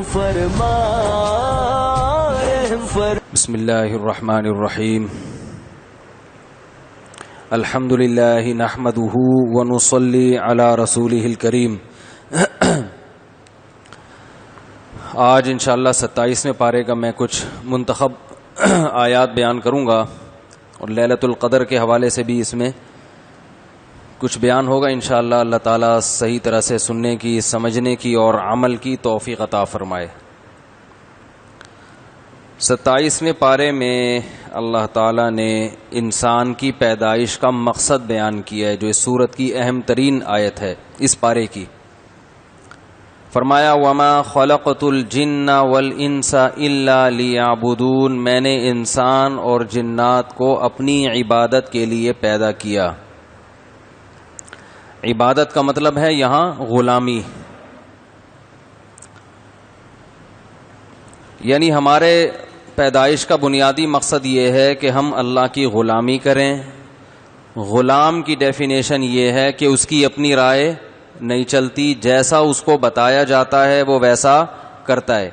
فرما بسم اللہ الرحمن الرحیم الحمد للہ نحمدہ ونصلی علی رسولہ الکریم. آج انشاءاللہ 27ویں پارے کا میں کچھ منتخب آیات بیان کروں گا اور لیلۃ القدر کے حوالے سے بھی اس میں کچھ بیان ہوگا انشاءاللہ. اللہ تعالیٰ صحیح طرح سے سننے کی، سمجھنے کی اور عمل کی توفیق عطا فرمائے. 27ویں پارے میں اللہ تعالیٰ نے انسان کی پیدائش کا مقصد بیان کیا ہے، جو اس سورت کی اہم ترین آیت ہے اس پارے کی. فرمایا وَمَا خَلَقْتُ الْجِنَّ وَالْإِنسَ إِلَّا لِيَعْبُدُونَ، میں نے انسان اور جنات کو اپنی عبادت کے لیے پیدا کیا. عبادت کا مطلب ہے یہاں غلامی، یعنی ہمارے پیدائش کا بنیادی مقصد یہ ہے کہ ہم اللہ کی غلامی کریں. غلام کی ڈیفینیشن یہ ہے کہ اس کی اپنی رائے نہیں چلتی، جیسا اس کو بتایا جاتا ہے وہ ویسا کرتا ہے.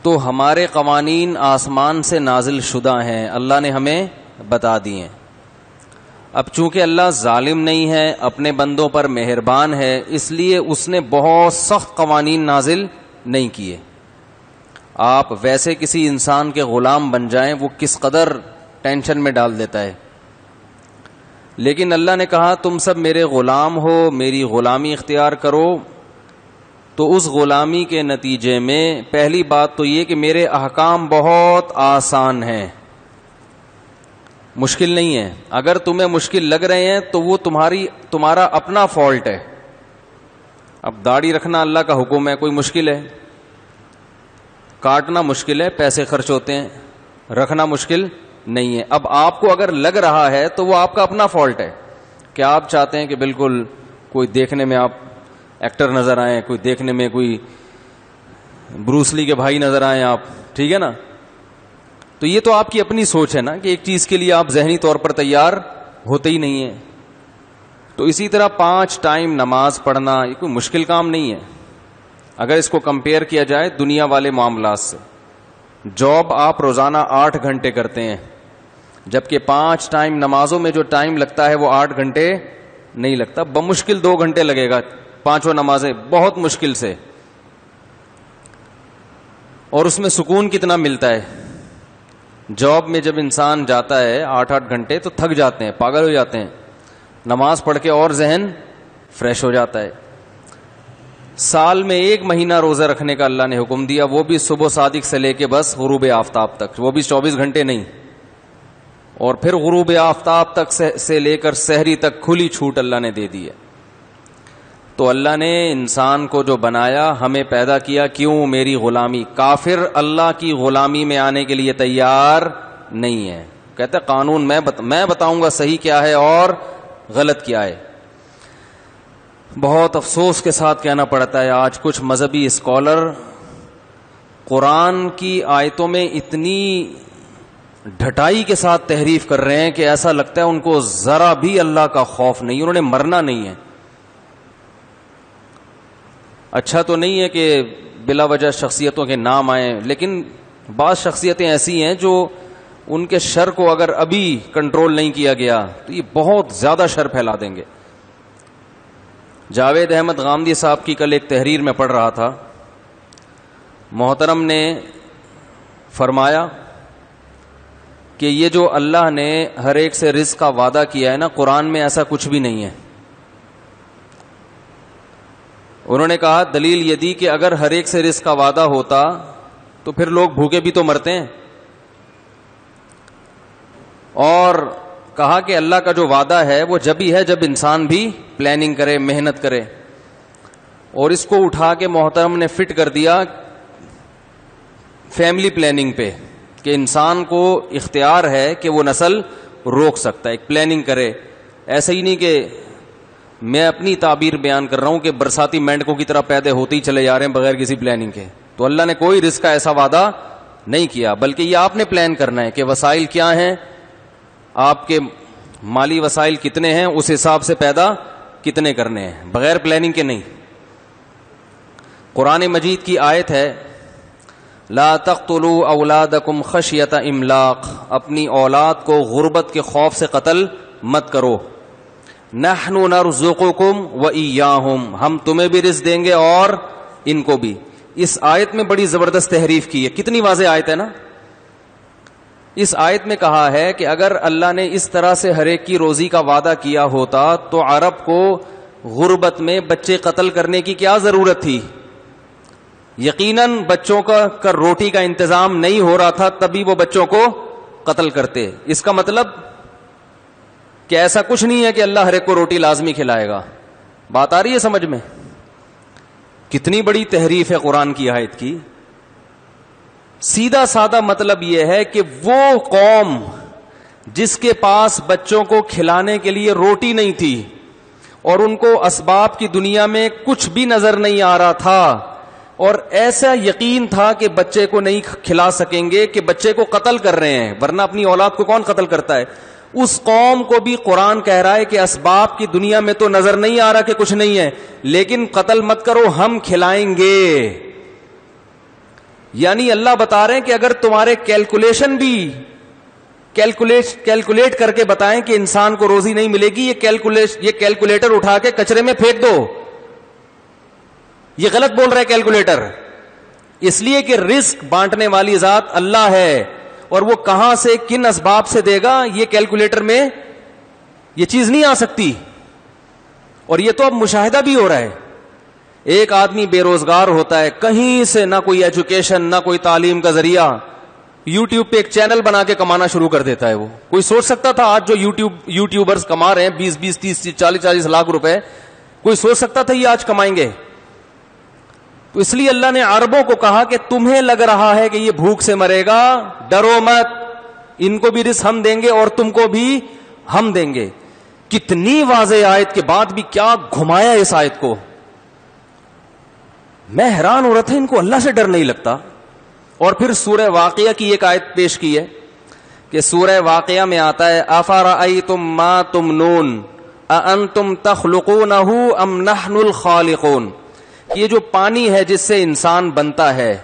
تو ہمارے قوانین آسمان سے نازل شدہ ہیں، اللہ نے ہمیں بتا دیے. اب چونکہ اللہ ظالم نہیں ہے، اپنے بندوں پر مہربان ہے، اس لیے اس نے بہت سخت قوانین نازل نہیں کیے. آپ ویسے کسی انسان کے غلام بن جائیں وہ کس قدر ٹینشن میں ڈال دیتا ہے، لیکن اللہ نے کہا تم سب میرے غلام ہو، میری غلامی اختیار کرو. تو اس غلامی کے نتیجے میں پہلی بات تو یہ کہ میرے احکام بہت آسان ہیں، مشکل نہیں ہے. اگر تمہیں مشکل لگ رہے ہیں تو وہ تمہارا اپنا فالٹ ہے. اب داڑھی رکھنا اللہ کا حکم ہے، کوئی مشکل ہے؟ کاٹنا مشکل ہے، پیسے خرچ ہوتے ہیں. رکھنا مشکل نہیں ہے. اب آپ کو اگر لگ رہا ہے تو وہ آپ کا اپنا فالٹ ہے کہ آپ چاہتے ہیں کہ بالکل کوئی دیکھنے میں آپ ایکٹر نظر آئیں، کوئی دیکھنے میں کوئی بروسلی کے بھائی نظر آئیں آپ، ٹھیک ہے نا. تو یہ تو آپ کی اپنی سوچ ہے نا کہ ایک چیز کے لیے آپ ذہنی طور پر تیار ہوتے ہی نہیں ہیں. تو اسی طرح 5 ٹائم نماز پڑھنا یہ کوئی مشکل کام نہیں ہے اگر اس کو کمپیئر کیا جائے دنیا والے معاملات سے. جاب آپ روزانہ 8 گھنٹے کرتے ہیں، جبکہ 5 ٹائم نمازوں میں جو ٹائم لگتا ہے وہ 8 گھنٹے نہیں لگتا. بمشکل 2 گھنٹے لگے گا 5 نمازیں، بہت مشکل سے. اور اس میں سکون کتنا ملتا ہے. جاب میں جب انسان جاتا ہے 8 گھنٹے تو تھک جاتے ہیں، پاگل ہو جاتے ہیں. نماز پڑھ کے اور ذہن فریش ہو جاتا ہے. سال میں 1 مہینہ روزہ رکھنے کا اللہ نے حکم دیا، وہ بھی صبح صادق سے لے کے بس غروب آفتاب تک، وہ بھی 24 گھنٹے نہیں. اور پھر غروب آفتاب تک سے لے کر سحری تک کھلی چھوٹ اللہ نے دے دی ہے. تو اللہ نے انسان کو جو بنایا ہمیں پیدا کیا کیوں؟ میری غلامی. کافر اللہ کی غلامی میں آنے کے لیے تیار نہیں ہے، کہتے ہیں قانون میں بتاؤں گا صحیح کیا ہے اور غلط کیا ہے. بہت افسوس کے ساتھ کہنا پڑتا ہے آج کچھ مذہبی اسکالر قرآن کی آیتوں میں اتنی ڈھٹائی کے ساتھ تحریف کر رہے ہیں کہ ایسا لگتا ہے ان کو ذرا بھی اللہ کا خوف نہیں، انہوں نے مرنا نہیں ہے. اچھا تو نہیں ہے کہ بلا وجہ شخصیتوں کے نام آئیں، لیکن بعض شخصیتیں ایسی ہیں جو ان کے شر کو اگر ابھی کنٹرول نہیں کیا گیا تو یہ بہت زیادہ شر پھیلا دیں گے. جاوید احمد غامدی صاحب کی کل ایک تحریر میں پڑھ رہا تھا، محترم نے فرمایا کہ یہ جو اللہ نے ہر ایک سے رزق کا وعدہ کیا ہے نا، قرآن میں ایسا کچھ بھی نہیں ہے. انہوں نے کہا دلیل یہ دی کہ اگر ہر ایک سے رزق کا وعدہ ہوتا تو پھر لوگ بھوکے بھی تو مرتے ہیں. اور کہا کہ اللہ کا جو وعدہ ہے وہ جب ہی ہے جب انسان بھی پلاننگ کرے، محنت کرے. اور اس کو اٹھا کے محترم نے فٹ کر دیا فیملی پلاننگ پہ کہ انسان کو اختیار ہے کہ وہ نسل روک سکتا ہے، ایک پلاننگ کرے. ایسا ہی نہیں کہ میں اپنی تعبیر بیان کر رہا ہوں کہ برساتی مینڈکوں کی طرح پیدا ہوتے ہی چلے جا رہے ہیں بغیر کسی پلاننگ کے. تو اللہ نے کوئی رزق کا ایسا وعدہ نہیں کیا، بلکہ یہ آپ نے پلان کرنا ہے کہ وسائل کیا ہیں، آپ کے مالی وسائل کتنے ہیں، اس حساب سے پیدا کتنے کرنے ہیں، بغیر پلاننگ کے نہیں. قرآن مجید کی آیت ہے لا تقتلوا اولادکم خشیۃ املاق، اپنی اولاد کو غربت کے خوف سے قتل مت کرو. نحن نرزقکم وإیاہم، ہم تمہیں بھی رزق دیں گے اور ان کو بھی. اس آیت میں بڑی زبردست تحریف کی ہے. کتنی واضح آیت ہے نا. اس آیت میں کہا ہے کہ اگر اللہ نے اس طرح سے ہر ایک کی روزی کا وعدہ کیا ہوتا تو عرب کو غربت میں بچے قتل کرنے کی کیا ضرورت تھی. یقیناً بچوں کا روٹی کا انتظام نہیں ہو رہا تھا تبھی وہ بچوں کو قتل کرتے. اس کا مطلب کہ ایسا کچھ نہیں ہے کہ اللہ ہر ایک کو روٹی لازمی کھلائے گا. بات آ رہی ہے سمجھ میں؟ کتنی بڑی تحریف ہے قرآن کی آیت کی. سیدھا سادہ مطلب یہ ہے کہ وہ قوم جس کے پاس بچوں کو کھلانے کے لیے روٹی نہیں تھی اور ان کو اسباب کی دنیا میں کچھ بھی نظر نہیں آ رہا تھا اور ایسا یقین تھا کہ بچے کو نہیں کھلا سکیں گے کہ بچے کو قتل کر رہے ہیں، ورنہ اپنی اولاد کو کون قتل کرتا ہے. اس قوم کو بھی قرآن کہہ رہا ہے کہ اسباب کی دنیا میں تو نظر نہیں آ رہا کہ کچھ نہیں ہے، لیکن قتل مت کرو، ہم کھلائیں گے. یعنی اللہ بتا رہے ہیں کہ اگر تمہارے کیلکولیشن بھی کیلکولیٹ کر کے بتائیں کہ انسان کو روزی نہیں ملے گی، یہ کیلکولیٹر اٹھا کے کچرے میں پھینک دو. یہ غلط بول رہا ہے کیلکولیٹر، اس لیے کہ رزق بانٹنے والی ذات اللہ ہے اور وہ کہاں سے کن اسباب سے دے گا یہ کیلکولیٹر میں یہ چیز نہیں آ سکتی. اور یہ تو اب مشاہدہ بھی ہو رہا ہے. ایک آدمی بے روزگار ہوتا ہے، کہیں سے نہ کوئی ایجوکیشن نہ کوئی تعلیم کا ذریعہ، یوٹیوب پہ ایک چینل بنا کے کمانا شروع کر دیتا ہے. وہ کوئی سوچ سکتا تھا آج جو یوٹیوبرز کما رہے ہیں 20 30 40 لاکھ روپے، کوئی سوچ سکتا تھا یہ آج کمائیں گے؟ تو اس لیے اللہ نے عربوں کو کہا کہ تمہیں لگ رہا ہے کہ یہ بھوک سے مرے گا، ڈرو مت، ان کو بھی رزق ہم دیں گے اور تم کو بھی ہم دیں گے. کتنی واضح آیت کے بعد بھی کیا گھمایا اس آیت کو. میں حیران ہو رہا تھا ان کو اللہ سے ڈر نہیں لگتا. اور پھر سورہ واقعہ کی ایک آیت پیش کی ہے کہ سورہ واقعہ میں آتا ہے افرأیتم ما تمنون اانتم تخلقونہ ام نحن الخالقون. یہ جو پانی ہے جس سے انسان بنتا ہے،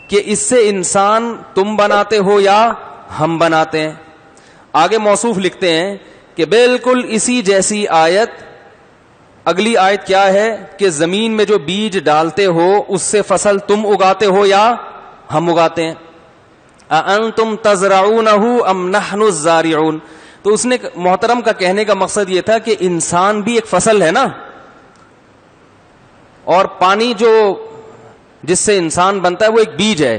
کہ اس سے انسان تم بناتے ہو یا ہم بناتے ہیں. آگے موصوف لکھتے ہیں کہ بالکل اسی جیسی آیت اگلی آیت کیا ہے کہ زمین میں جو بیج ڈالتے ہو اس سے فصل تم اگاتے ہو یا ہم اگاتے ہیں. اانتم تزرعونہ ام نحن الزارعون. تو اس نے محترم کا کہنے کا مقصد یہ تھا کہ انسان بھی ایک فصل ہے نا، اور پانی جو جس سے انسان بنتا ہے وہ ایک بیج ہے.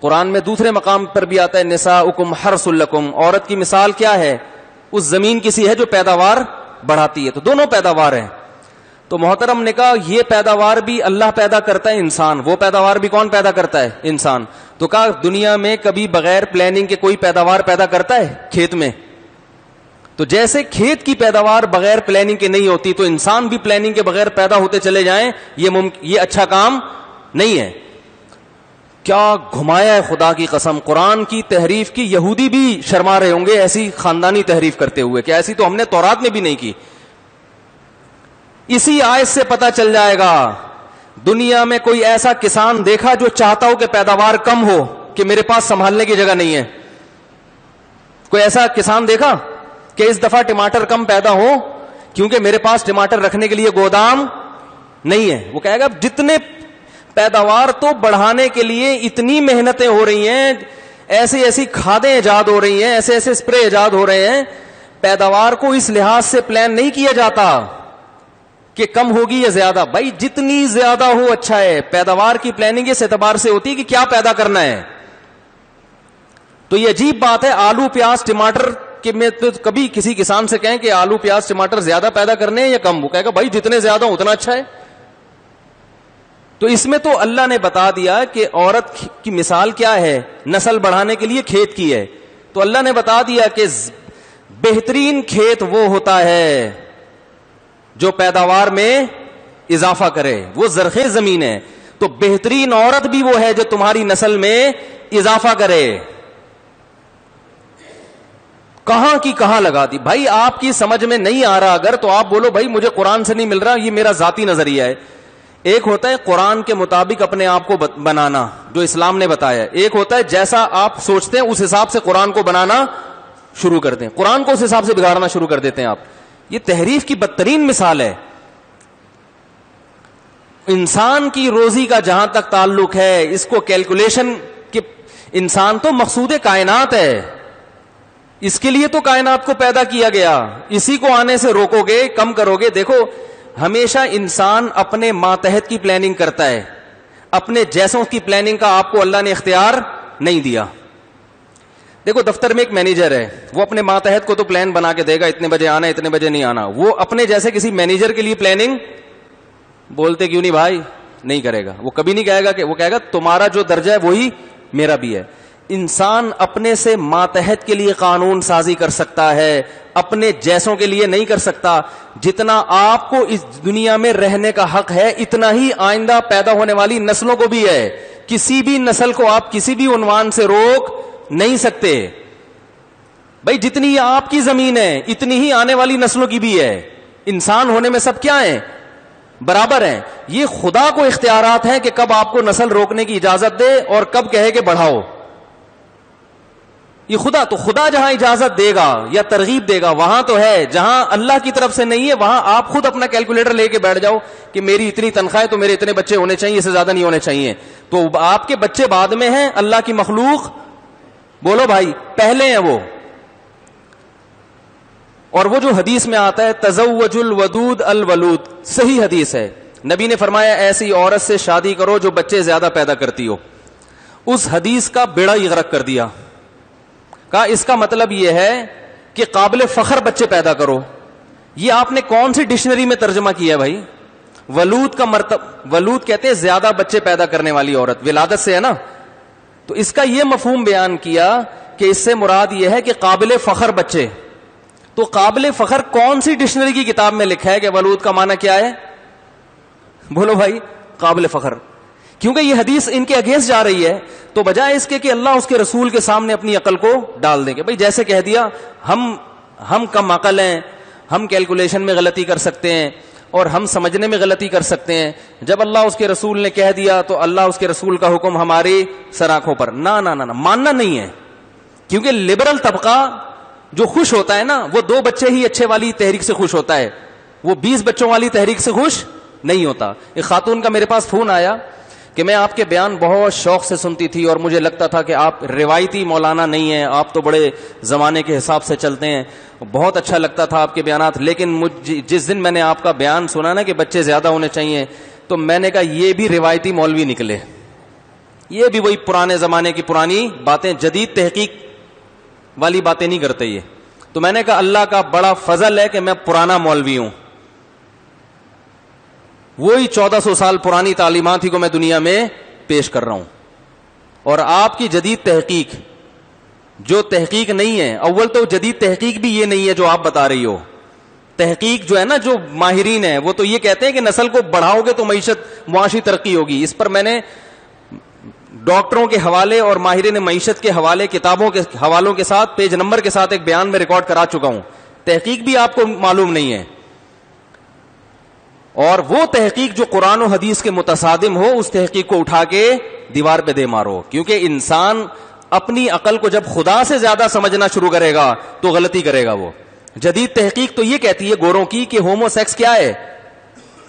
قرآن میں دوسرے مقام پر بھی آتا ہے نساؤکم حرث لکم. عورت کی مثال کیا ہے؟ اس زمین کسی ہے جو پیداوار بڑھاتی ہے. تو دونوں پیداوار ہیں. تو محترم نے کہا یہ پیداوار بھی اللہ پیدا کرتا ہے انسان، وہ پیداوار بھی کون پیدا کرتا ہے؟ انسان. تو کہا دنیا میں کبھی بغیر پلاننگ کے کوئی پیداوار پیدا کرتا ہے کھیت میں؟ تو جیسے کھیت کی پیداوار بغیر پلاننگ کے نہیں ہوتی تو انسان بھی پلاننگ کے بغیر پیدا ہوتے چلے جائیں، یہ اچھا کام نہیں ہے. کیا گھمایا ہے خدا کی قسم. قرآن کی تحریف کی یہودی بھی شرما رہے ہوں گے ایسی خاندانی تحریف کرتے ہوئے کہ ایسی تو ہم نے تورات میں بھی نہیں کی. اسی آیت سے پتہ چل جائے گا. دنیا میں کوئی ایسا کسان دیکھا جو چاہتا ہو کہ پیداوار کم ہو کہ میرے پاس سنبھالنے کی جگہ نہیں ہے؟ کوئی ایسا کسان دیکھا کہ اس دفعہ ٹماٹر کم پیدا ہو کیونکہ میرے پاس ٹماٹر رکھنے کے لیے گودام نہیں ہے؟ وہ کہے گا جتنے پیداوار تو بڑھانے کے لیے اتنی محنتیں ہو رہی ہیں، ایسی ایسی کھادیں ایجاد ہو رہی ہیں، ایسے ایسے اسپرے ایجاد ہو رہے ہیں، پیداوار کو اس لحاظ سے پلان نہیں کیا جاتا کہ کم ہوگی یا زیادہ. بھائی جتنی زیادہ ہو اچھا ہے. پیداوار کی پلاننگ اس اعتبار سے ہوتی ہے کہ کیا پیدا کرنا ہے. تو یہ عجیب بات ہے آلو پیاز ٹماٹر کہ میں تو کبھی کسی کسان سے کہیں کہ آلو پیاز ٹماٹر زیادہ پیدا کرنے ہیں یا کم، وہ کہے گا بھائی جتنے زیادہ ہوں اتنا اچھا ہے. تو اس میں تو اللہ نے بتا دیا کہ عورت کی مثال کیا ہے، نسل بڑھانے کے لیے کھیت کی ہے. تو اللہ نے بتا دیا کہ بہترین کھیت وہ ہوتا ہے جو پیداوار میں اضافہ کرے، وہ زرخیز زمین ہے. تو بہترین عورت بھی وہ ہے جو تمہاری نسل میں اضافہ کرے. کہاں کی کہاں لگا دی. بھائی آپ کی سمجھ میں نہیں آ رہا اگر تو آپ بولو بھائی مجھے قرآن سے نہیں مل رہا، یہ میرا ذاتی نظریہ ہے. ایک ہوتا ہے قرآن کے مطابق اپنے آپ کو بنانا جو اسلام نے بتایا، ایک ہوتا ہے جیسا آپ سوچتے ہیں اس حساب سے قرآن کو بنانا شروع کر دیں، قرآن کو اس حساب سے بگاڑنا شروع کر دیتے ہیں آپ. یہ تحریف کی بدترین مثال ہے. انسان کی روزی کا جہاں تک تعلق ہے اس کو کیلکولیشن کہ انسان تو مقصود کائنات ہے، اس کے لیے تو کائنات کو پیدا کیا گیا، اسی کو آنے سے روکو گے، کم کرو گے. دیکھو ہمیشہ انسان اپنے ماتحت کی پلاننگ کرتا ہے، اپنے جیسوں کی پلاننگ کا آپ کو اللہ نے اختیار نہیں دیا. دیکھو دفتر میں ایک مینیجر ہے، وہ اپنے ماتحت کو تو پلان بنا کے دے گا، اتنے بجے آنا اتنے بجے نہیں آنا. وہ اپنے جیسے کسی مینیجر کے لیے پلاننگ بولتے کیوں نہیں بھائی نہیں کرے گا. وہ کبھی نہیں کہے گا، کہ وہ کہے گا تمہارا جو درجہ ہے وہی میرا بھی ہے. انسان اپنے سے ماتحت کے لیے قانون سازی کر سکتا ہے، اپنے جیسوں کے لیے نہیں کر سکتا. جتنا آپ کو اس دنیا میں رہنے کا حق ہے اتنا ہی آئندہ پیدا ہونے والی نسلوں کو بھی ہے. کسی بھی نسل کو آپ کسی بھی عنوان سے روک نہیں سکتے. بھائی جتنی آپ کی زمین ہے اتنی ہی آنے والی نسلوں کی بھی ہے. انسان ہونے میں سب کیا ہیں؟ برابر ہیں. یہ خدا کو اختیارات ہیں کہ کب آپ کو نسل روکنے کی اجازت دے اور کب کہے کہ بڑھاؤ. یہ خدا جہاں اجازت دے گا یا ترغیب دے گا وہاں تو ہے، جہاں اللہ کی طرف سے نہیں ہے وہاں آپ خود اپنا کیلکولیٹر لے کے بیٹھ جاؤ کہ میری اتنی تنخواہ ہے تو میرے اتنے بچے ہونے چاہیے، اس سے زیادہ نہیں ہونے چاہیے. تو آپ کے بچے بعد میں ہیں، اللہ کی مخلوق بولو بھائی پہلے ہیں وہ. اور وہ جو حدیث میں آتا ہے تزوج الودود الولود، صحیح حدیث ہے، نبی نے فرمایا ایسی عورت سے شادی کرو جو بچے زیادہ پیدا کرتی ہو. اس حدیث کا بیڑا ہی غرق کر دیا. کہا اس کا مطلب یہ ہے کہ قابل فخر بچے پیدا کرو. یہ آپ نے کون سی ڈکشنری میں ترجمہ کیا ہے بھائی؟ ولود کا ولود کہتے ہیں زیادہ بچے پیدا کرنے والی عورت، ولادت سے ہے نا. تو اس کا یہ مفہوم بیان کیا کہ اس سے مراد یہ ہے کہ قابل فخر بچے. تو قابل فخر کون سی ڈکشنری کی کتاب میں لکھا ہے کہ ولود کا معنی کیا ہے؟ بولو بھائی قابل فخر. کیونکہ یہ حدیث ان کے اگینسٹ جا رہی ہے. تو بجائے اس کے کہ اللہ اس کے رسول کے سامنے اپنی عقل کو ڈال دیں گے، بھائی جیسے کہہ دیا ہم کم عقل ہیں، ہم کیلکولیشن میں غلطی کر سکتے ہیں اور ہم سمجھنے میں غلطی کر سکتے ہیں. جب اللہ اس کے رسول نے کہہ دیا تو اللہ اس کے رسول کا حکم ہماری سراخوں پر. نہ نہ نہ ماننا نہیں ہے. کیونکہ لبرل طبقہ جو خوش ہوتا ہے نا وہ 2 بچے ہی اچھے والی تحریک سے خوش ہوتا ہے، وہ 20 بچوں والی تحریک سے خوش نہیں ہوتا. ایک خاتون کا میرے پاس فون آیا کہ میں آپ کے بیان بہت شوق سے سنتی تھی اور مجھے لگتا تھا کہ آپ روایتی مولانا نہیں ہیں، آپ تو بڑے زمانے کے حساب سے چلتے ہیں، بہت اچھا لگتا تھا آپ کے بیانات. لیکن جس دن میں نے آپ کا بیان سنا نا کہ بچے زیادہ ہونے چاہیے تو میں نے کہا یہ بھی روایتی مولوی نکلے، یہ بھی وہی پرانے زمانے کی پرانی باتیں، جدید تحقیق والی باتیں نہیں کرتے یہ. تو میں نے کہا اللہ کا بڑا فضل ہے کہ میں پرانا مولوی ہوں، وہی 1400 سال پرانی تعلیمات ہی کو میں دنیا میں پیش کر رہا ہوں. اور آپ کی جدید تحقیق جو تحقیق نہیں ہے، اول تو جدید تحقیق بھی یہ نہیں ہے جو آپ بتا رہی ہو. تحقیق جو ہے نا جو ماہرین ہیں وہ تو یہ کہتے ہیں کہ نسل کو بڑھاؤ گے تو معیشت معاشی ترقی ہوگی. اس پر میں نے ڈاکٹروں کے حوالے اور ماہرین معیشت کے حوالے، کتابوں کے حوالوں کے ساتھ، پیج نمبر کے ساتھ ایک بیان میں ریکارڈ کرا چکا ہوں. تحقیق بھی آپ کو معلوم نہیں ہے. اور وہ تحقیق جو قرآن و حدیث کے متصادم ہو اس تحقیق کو اٹھا کے دیوار پہ دے مارو. کیونکہ انسان اپنی عقل کو جب خدا سے زیادہ سمجھنا شروع کرے گا تو غلطی کرے گا. وہ جدید تحقیق تو یہ کہتی ہے گوروں کی کہ ہومو سیکس کیا ہے،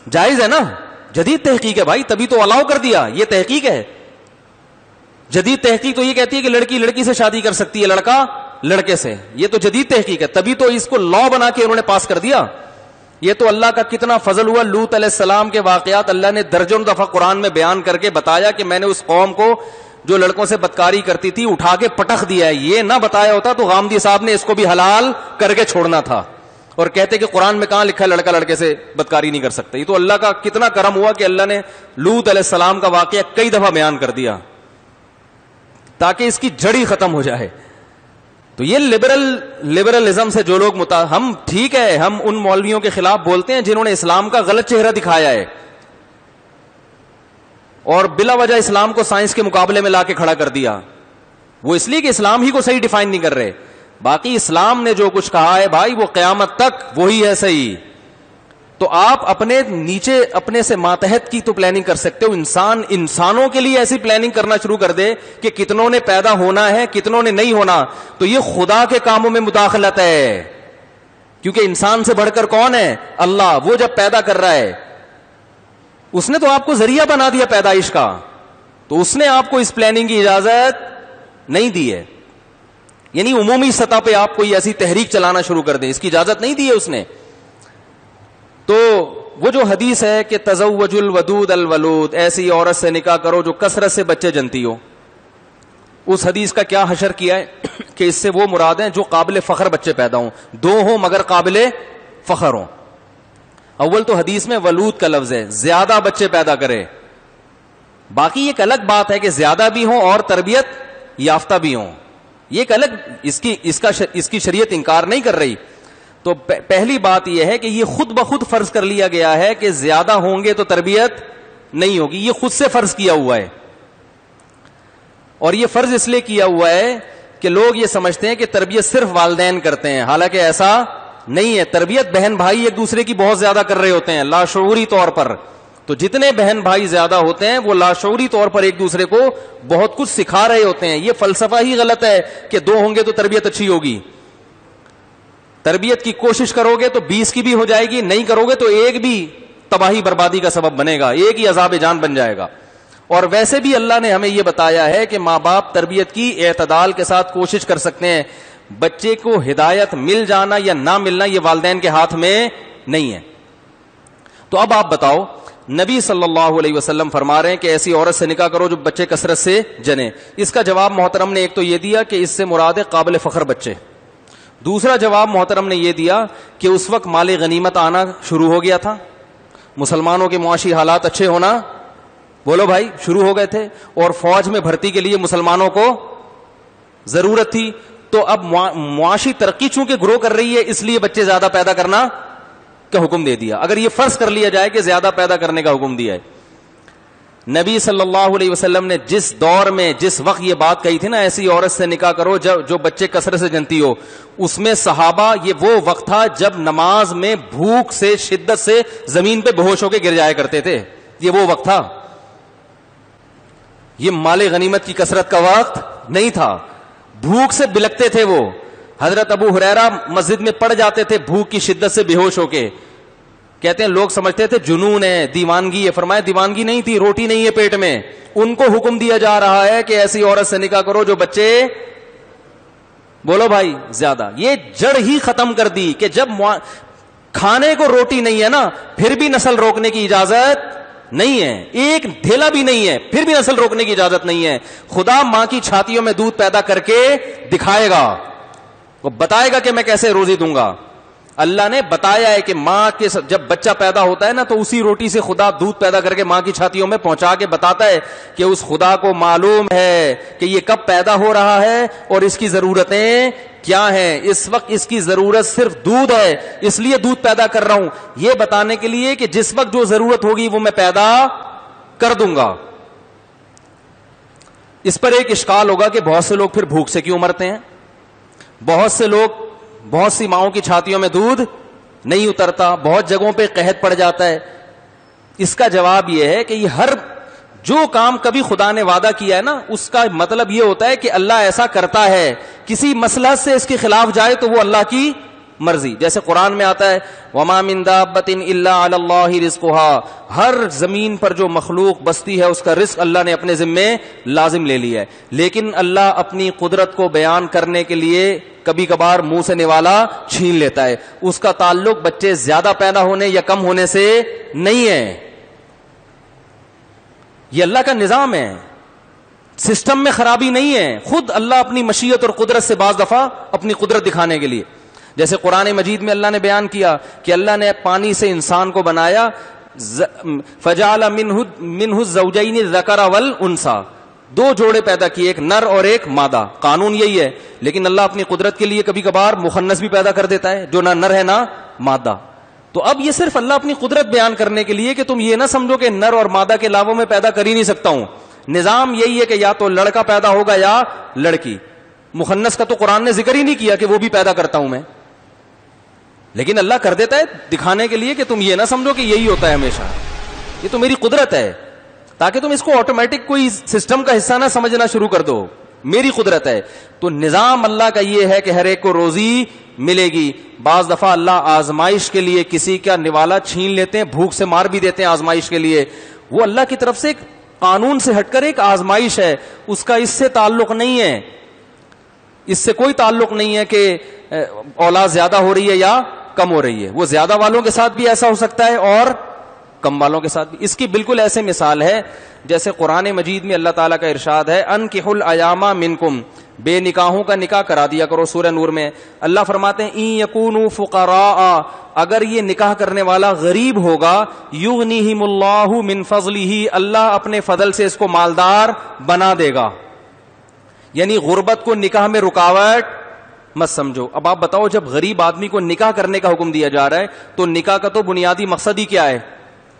جائز ہے نا، جدید تحقیق ہے بھائی، تبھی تو الاؤ کر دیا، یہ تحقیق ہے. جدید تحقیق تو یہ کہتی ہے کہ لڑکی لڑکی سے شادی کر سکتی ہے، لڑکا لڑکے سے، یہ تو جدید تحقیق ہے، تبھی تو اس کو لا بنا کے انہوں نے پاس کر دیا. یہ تو اللہ کا کتنا فضل ہوا. لوط علیہ السلام کے واقعات اللہ نے درجن دفعہ قرآن میں بیان کر کے بتایا کہ میں نے اس قوم کو جو لڑکوں سے بدکاری کرتی تھی اٹھا کے پٹخ دیا ہے. یہ نہ بتایا ہوتا تو غامدی صاحب نے اس کو بھی حلال کر کے چھوڑنا تھا اور کہتے کہ قرآن میں کہاں لکھا ہے لڑکا لڑکے سے بدکاری نہیں کر سکتا. یہ تو اللہ کا کتنا کرم ہوا کہ اللہ نے لوط علیہ السلام کا واقعہ کئی دفعہ بیان کر دیا تاکہ اس کی جڑی ختم ہو جائے. تو یہ لبرلزم سے جو لوگ ہم ٹھیک ہے، ہم ان مولویوں کے خلاف بولتے ہیں جنہوں نے اسلام کا غلط چہرہ دکھایا ہے اور بلا وجہ اسلام کو سائنس کے مقابلے میں لا کے کھڑا کر دیا. وہ اس لیے کہ اسلام ہی کو صحیح ڈیفائن نہیں کر رہے. باقی اسلام نے جو کچھ کہا ہے بھائی وہ قیامت تک وہی ہے صحیح. تو آپ اپنے نیچے اپنے سے ماتحت کی تو پلاننگ کر سکتے ہو. انسانوں کے لیے ایسی پلاننگ کرنا شروع کر دے کہ کتنوں نے پیدا ہونا ہے کتنوں نے نہیں ہونا, تو یہ خدا کے کاموں میں مداخلت ہے. کیونکہ انسان سے بڑھ کر کون ہے؟ اللہ. وہ جب پیدا کر رہا ہے, اس نے تو آپ کو ذریعہ بنا دیا پیدائش کا, تو اس نے آپ کو اس پلاننگ کی اجازت نہیں دی ہے. یعنی عمومی سطح پہ آپ کوئی ایسی تحریک چلانا شروع کر دیں, اس کی اجازت نہیں دی ہے اس نے. تو وہ جو حدیث ہے کہ تزوج الودود الولود, ایسی عورت سے نکاح کرو جو کثرت سے بچے جنتی ہو, اس حدیث کا کیا حشر کیا ہے کہ اس سے وہ مراد ہیں جو قابل فخر بچے پیدا ہوں, دو ہوں مگر قابل فخر ہوں. اول تو حدیث میں ولود کا لفظ ہے, زیادہ بچے پیدا کرے. باقی ایک الگ بات ہے کہ زیادہ بھی ہوں اور تربیت یافتہ بھی ہوں, یہ ایک الگ, اس کی شریعت انکار نہیں کر رہی. تو پہلی بات یہ ہے کہ یہ خود بخود فرض کر لیا گیا ہے کہ زیادہ ہوں گے تو تربیت نہیں ہوگی, یہ خود سے فرض کیا ہوا ہے. اور یہ فرض اس لیے کیا ہوا ہے کہ لوگ یہ سمجھتے ہیں کہ تربیت صرف والدین کرتے ہیں, حالانکہ ایسا نہیں ہے. تربیت بہن بھائی ایک دوسرے کی بہت زیادہ کر رہے ہوتے ہیں لاشعوری طور پر. تو جتنے بہن بھائی زیادہ ہوتے ہیں وہ لاشعوری طور پر ایک دوسرے کو بہت کچھ سکھا رہے ہوتے ہیں. یہ فلسفہ ہی غلط ہے کہ دو ہوں گے تو تربیت اچھی ہوگی. تربیت کی کوشش کرو گے تو 20 کی بھی ہو جائے گی, نہیں کرو گے تو ایک بھی تباہی بربادی کا سبب بنے گا, ایک ہی عذاب جان بن جائے گا. اور ویسے بھی اللہ نے ہمیں یہ بتایا ہے کہ ماں باپ تربیت کی اعتدال کے ساتھ کوشش کر سکتے ہیں. بچے کو ہدایت مل جانا یا نہ ملنا یہ والدین کے ہاتھ میں نہیں ہے. تو اب آپ بتاؤ, نبی صلی اللہ علیہ وسلم فرما رہے ہیں کہ ایسی عورت سے نکاح کرو جو بچے کثرت سے جنے. اس کا جواب محترم نے ایک تو یہ دیا کہ اس سے مراد ہے قابل فخر بچے. دوسرا جواب محترم نے یہ دیا کہ اس وقت مال غنیمت آنا شروع ہو گیا تھا, مسلمانوں کے معاشی حالات اچھے ہونا, بولو بھائی, شروع ہو گئے تھے, اور فوج میں بھرتی کے لیے مسلمانوں کو ضرورت تھی. تو اب معاشی ترقی چونکہ گرو کر رہی ہے اس لیے بچے زیادہ پیدا کرنا کا حکم دے دیا. اگر یہ فرض کر لیا جائے کہ زیادہ پیدا کرنے کا حکم دیا ہے, نبی صلی اللہ علیہ وسلم نے جس دور میں جس وقت یہ بات کہی تھی نا, ایسی عورت سے نکاح کرو جو بچے کثرت سے جنتی ہو, اس میں صحابہ, یہ وہ وقت تھا جب نماز میں بھوک سے شدت سے زمین پہ بے ہوش ہو کے گر جایا کرتے تھے. یہ وہ وقت تھا, یہ مال غنیمت کی کثرت کا وقت نہیں تھا. بھوک سے بلکتے تھے وہ. حضرت ابو ہریرہ مسجد میں پڑ جاتے تھے بھوک کی شدت سے بے ہوش ہو کے. کہتے ہیں لوگ سمجھتے تھے جنون ہے, دیوانگی ہے. فرمایا دیوانگی نہیں تھی, روٹی نہیں ہے پیٹ میں. ان کو حکم دیا جا رہا ہے کہ ایسی عورت سے نکاح کرو جو بچے, بولو بھائی, زیادہ. یہ جڑ ہی ختم کر دی کہ جب کھانے کو روٹی نہیں ہے نا, پھر بھی نسل روکنے کی اجازت نہیں ہے. ایک ڈھیلا بھی نہیں ہے, پھر بھی نسل روکنے کی اجازت نہیں ہے. خدا ماں کی چھاتیوں میں دودھ پیدا کر کے دکھائے گا, وہ بتائے گا کہ میں کیسے روزی دوں گا. اللہ نے بتایا ہے کہ ماں کے جب بچہ پیدا ہوتا ہے نا تو اسی روٹی سے خدا دودھ پیدا کر کے ماں کی چھاتیوں میں پہنچا کے بتاتا ہے کہ اس خدا کو معلوم ہے کہ یہ کب پیدا ہو رہا ہے اور اس کی ضرورتیں کیا ہیں. اس وقت اس کی ضرورت صرف دودھ ہے, اس لیے دودھ پیدا کر رہا ہوں, یہ بتانے کے لیے کہ جس وقت جو ضرورت ہوگی وہ میں پیدا کر دوں گا. اس پر ایک اشکال ہوگا کہ بہت سے لوگ پھر بھوک سے کیوں مرتے ہیں. بہت سی ماؤں کی چھاتیوں میں دودھ نہیں اترتا, بہت جگہوں پہ قحط پڑ جاتا ہے. اس کا جواب یہ ہے کہ یہ ہر جو کام کبھی خدا نے وعدہ کیا ہے نا, اس کا مطلب یہ ہوتا ہے کہ اللہ ایسا کرتا ہے. کسی مصلحت سے اس کے خلاف جائے تو وہ اللہ کی مرضی. جیسے قرآن میں آتا ہے وَمَا مِن دَابَّةٍ إِلَّا عَلَى اللَّهِ رِزْقُهَا, ہر زمین پر جو مخلوق بستی ہے اس کا رزق اللہ نے اپنے ذمے لازم لے لیا ہے. لیکن اللہ اپنی قدرت کو بیان کرنے کے لیے کبھی کبھار منہ سے نوالا چھین لیتا ہے. اس کا تعلق بچے زیادہ پیدا ہونے یا کم ہونے سے نہیں ہے. یہ اللہ کا نظام ہے, سسٹم میں خرابی نہیں ہے. خود اللہ اپنی مشیت اور قدرت سے بعض دفعہ اپنی قدرت دکھانے کے لیے, جیسے قرآن مجید میں اللہ نے بیان کیا کہ اللہ نے پانی سے انسان کو بنایا, فجعل منہ الزوجین الذکر والانثى, دو جوڑے پیدا کیے, ایک نر اور ایک مادہ. قانون یہی ہے, لیکن اللہ اپنی قدرت کے لیے کبھی کبھار مخنث بھی پیدا کر دیتا ہے جو نہ نر ہے نہ مادہ. تو اب یہ صرف اللہ اپنی قدرت بیان کرنے کے لیے کہ تم یہ نہ سمجھو کہ نر اور مادہ کے علاوہ میں پیدا کر ہی نہیں سکتا ہوں. نظام یہی ہے کہ یا تو لڑکا پیدا ہوگا یا لڑکی. مخنث کا تو قرآن نے ذکر ہی نہیں کیا کہ وہ بھی پیدا کرتا ہوں میں. لیکن اللہ کر دیتا ہے دکھانے کے لیے کہ تم یہ نہ سمجھو کہ یہی ہوتا ہے ہمیشہ، یہ تو میری قدرت ہے، تاکہ تم اس کو آٹومیٹک کوئی سسٹم کا حصہ نہ سمجھنا شروع کر دو، میری قدرت ہے. تو نظام اللہ کا یہ ہے کہ ہر ایک کو روزی ملے گی. بعض دفعہ اللہ آزمائش کے لیے کسی کا نوالا چھین لیتے ہیں، بھوک سے مار بھی دیتے ہیں آزمائش کے لیے. وہ اللہ کی طرف سے ایک قانون سے ہٹ کر ایک آزمائش ہے، اس کا اس سے تعلق نہیں ہے، اس سے کوئی تعلق نہیں ہے کہ اولاد زیادہ ہو رہی ہے یا کم ہو رہی ہے. وہ زیادہ والوں کے ساتھ بھی ایسا ہو سکتا ہے اور کم والوں کے ساتھ بھی. اس کی بالکل ایسے مثال ہے جیسے قرآن مجید میں اللہ تعالیٰ کا ارشاد ہے انکحوا الایام منکم، بے نکاحوں کا نکاح کرا دیا کرو. سورہ نور میں اللہ فرماتے ہیں ان یکونوا فقراء، اگر یہ نکاح کرنے والا غریب ہوگا، یغنیہم اللہ من فضلہ، اللہ اپنے فضل سے اس کو مالدار بنا دے گا. یعنی غربت کو نکاح میں رکاوٹ مت سمجھو. اب آپ بتاؤ، جب غریب آدمی کو نکاح کرنے کا حکم دیا جا رہا ہے تو نکاح کا تو بنیادی مقصد ہی کیا ہے؟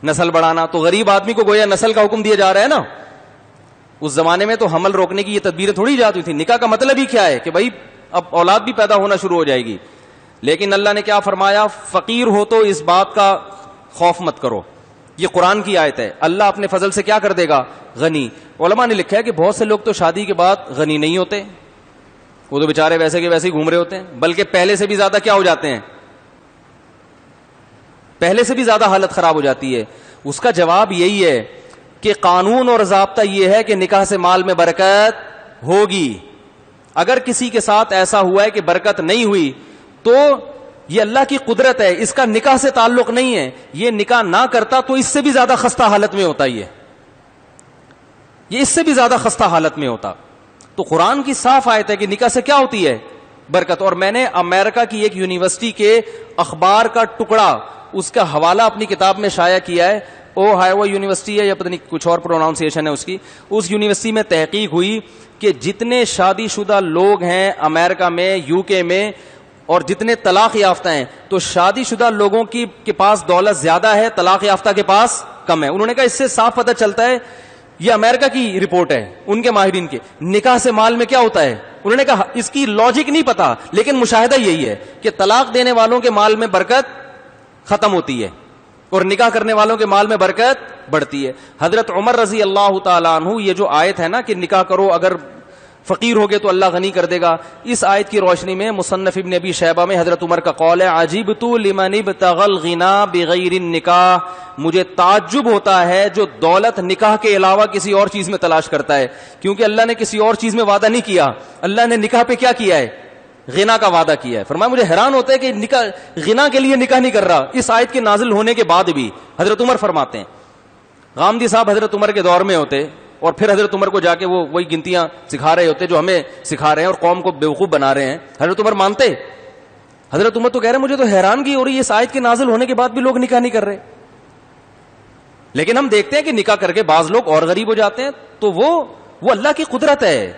نسل بڑھانا. تو غریب آدمی کو گویا نسل کا حکم دیا جا رہا ہے نا. اس زمانے میں تو حمل روکنے کی یہ تدبیریں تھوڑی جاتی تھی. نکاح کا مطلب ہی کیا ہے کہ بھائی اب اولاد بھی پیدا ہونا شروع ہو جائے گی. لیکن اللہ نے کیا فرمایا؟ فقیر ہو تو اس بات کا خوف مت کرو. یہ قرآن کی آیت ہے. اللہ اپنے فضل سے کیا کر دے گا؟ غنی. علماء نے لکھا ہے کہ بہت سے لوگ تو شادی کے بعد غنی نہیں ہوتے، وہ تو بےچارے ویسے کے ویسے ہی گھوم رہے ہوتے ہیں، بلکہ پہلے سے بھی زیادہ کیا ہو جاتے ہیں؟ پہلے سے بھی زیادہ حالت خراب ہو جاتی ہے. اس کا جواب یہی ہے کہ قانون اور ضابطہ یہ ہے کہ نکاح سے مال میں برکت ہوگی. اگر کسی کے ساتھ ایسا ہوا ہے کہ برکت نہیں ہوئی تو یہ اللہ کی قدرت ہے، اس کا نکاح سے تعلق نہیں ہے. یہ نکاح نہ کرتا تو اس سے بھی زیادہ خستہ حالت میں ہوتا. یہ اس سے بھی زیادہ خستہ حالت میں ہوتا. تو قرآن کی صاف آیت ہے کہ نکاح سے کیا ہوتی ہے؟ برکت. اور میں نے امریکہ کی ایک یونیورسٹی کے اخبار کا ٹکڑا، اس کا حوالہ اپنی کتاب میں شائع کیا ہے. اوہایو یونیورسٹی ہے یا پتہ نہیں کچھ اور پروناؤنسیشن ہے اس کی. اس یونیورسٹی میں تحقیق ہوئی کہ جتنے شادی شدہ لوگ ہیں امریکہ میں، یو کے میں، اور جتنے طلاق یافتہ ہیں، تو شادی شدہ لوگوں کے پاس دولت زیادہ ہے، طلاق یافتہ کے پاس کم ہے. انہوں نے کہا اس سے صاف پتہ چلتا ہے، یہ امریکہ کی رپورٹ ہے ان کے ماہرین کی، نکاح سے مال میں کیا ہوتا ہے. انہوں نے کہا اس کی لاجک نہیں پتا، لیکن مشاہدہ یہی ہے کہ طلاق دینے والوں کے مال میں برکت ختم ہوتی ہے اور نکاح کرنے والوں کے مال میں برکت بڑھتی ہے. حضرت عمر رضی اللہ تعالیٰ عنہ، یہ جو آیت ہے نا کہ نکاح کرو اگر فقیر ہوگے تو اللہ غنی کر دے گا، اس آیت کی روشنی میں مصنف ابن ابی شیبہ میں حضرت عمر کا قول ہے عجبت لمن ابتغى الغنى بغیر النکاح، مجھے تعجب ہوتا ہے جو دولت نکاح کے علاوہ کسی اور چیز میں تلاش کرتا ہے. کیونکہ اللہ نے کسی اور چیز میں وعدہ نہیں کیا، اللہ نے نکاح پہ کیا کیا ہے؟ غنا کا وعدہ کیا ہے. فرمایا مجھے حیران ہوتا ہے کہ غنا کے لیے نکاح نہیں کر رہا اس آیت کے نازل ہونے کے بعد بھی. حضرت عمر فرماتے ہیں، غامدی صاحب حضرت عمر کے دور میں ہوتے اور پھر حضرت عمر کو جا کے وہ وہی گنتیاں سکھا رہے ہوتے جو ہمیں سکھا رہے ہیں اور قوم کو بیوقوف بنا رہے ہیں. حضرت عمر مانتے؟ حضرت عمر تو کہہ رہے ہیں مجھے تو حیرانگی ہو رہی ہے اس آیت کے نازل ہونے کے بعد بھی لوگ نکاح نہیں کر رہے. لیکن ہم دیکھتے ہیں کہ نکاح کر کے بعض لوگ اور غریب ہو جاتے ہیں. تو وہ اللہ کی قدرت ہے.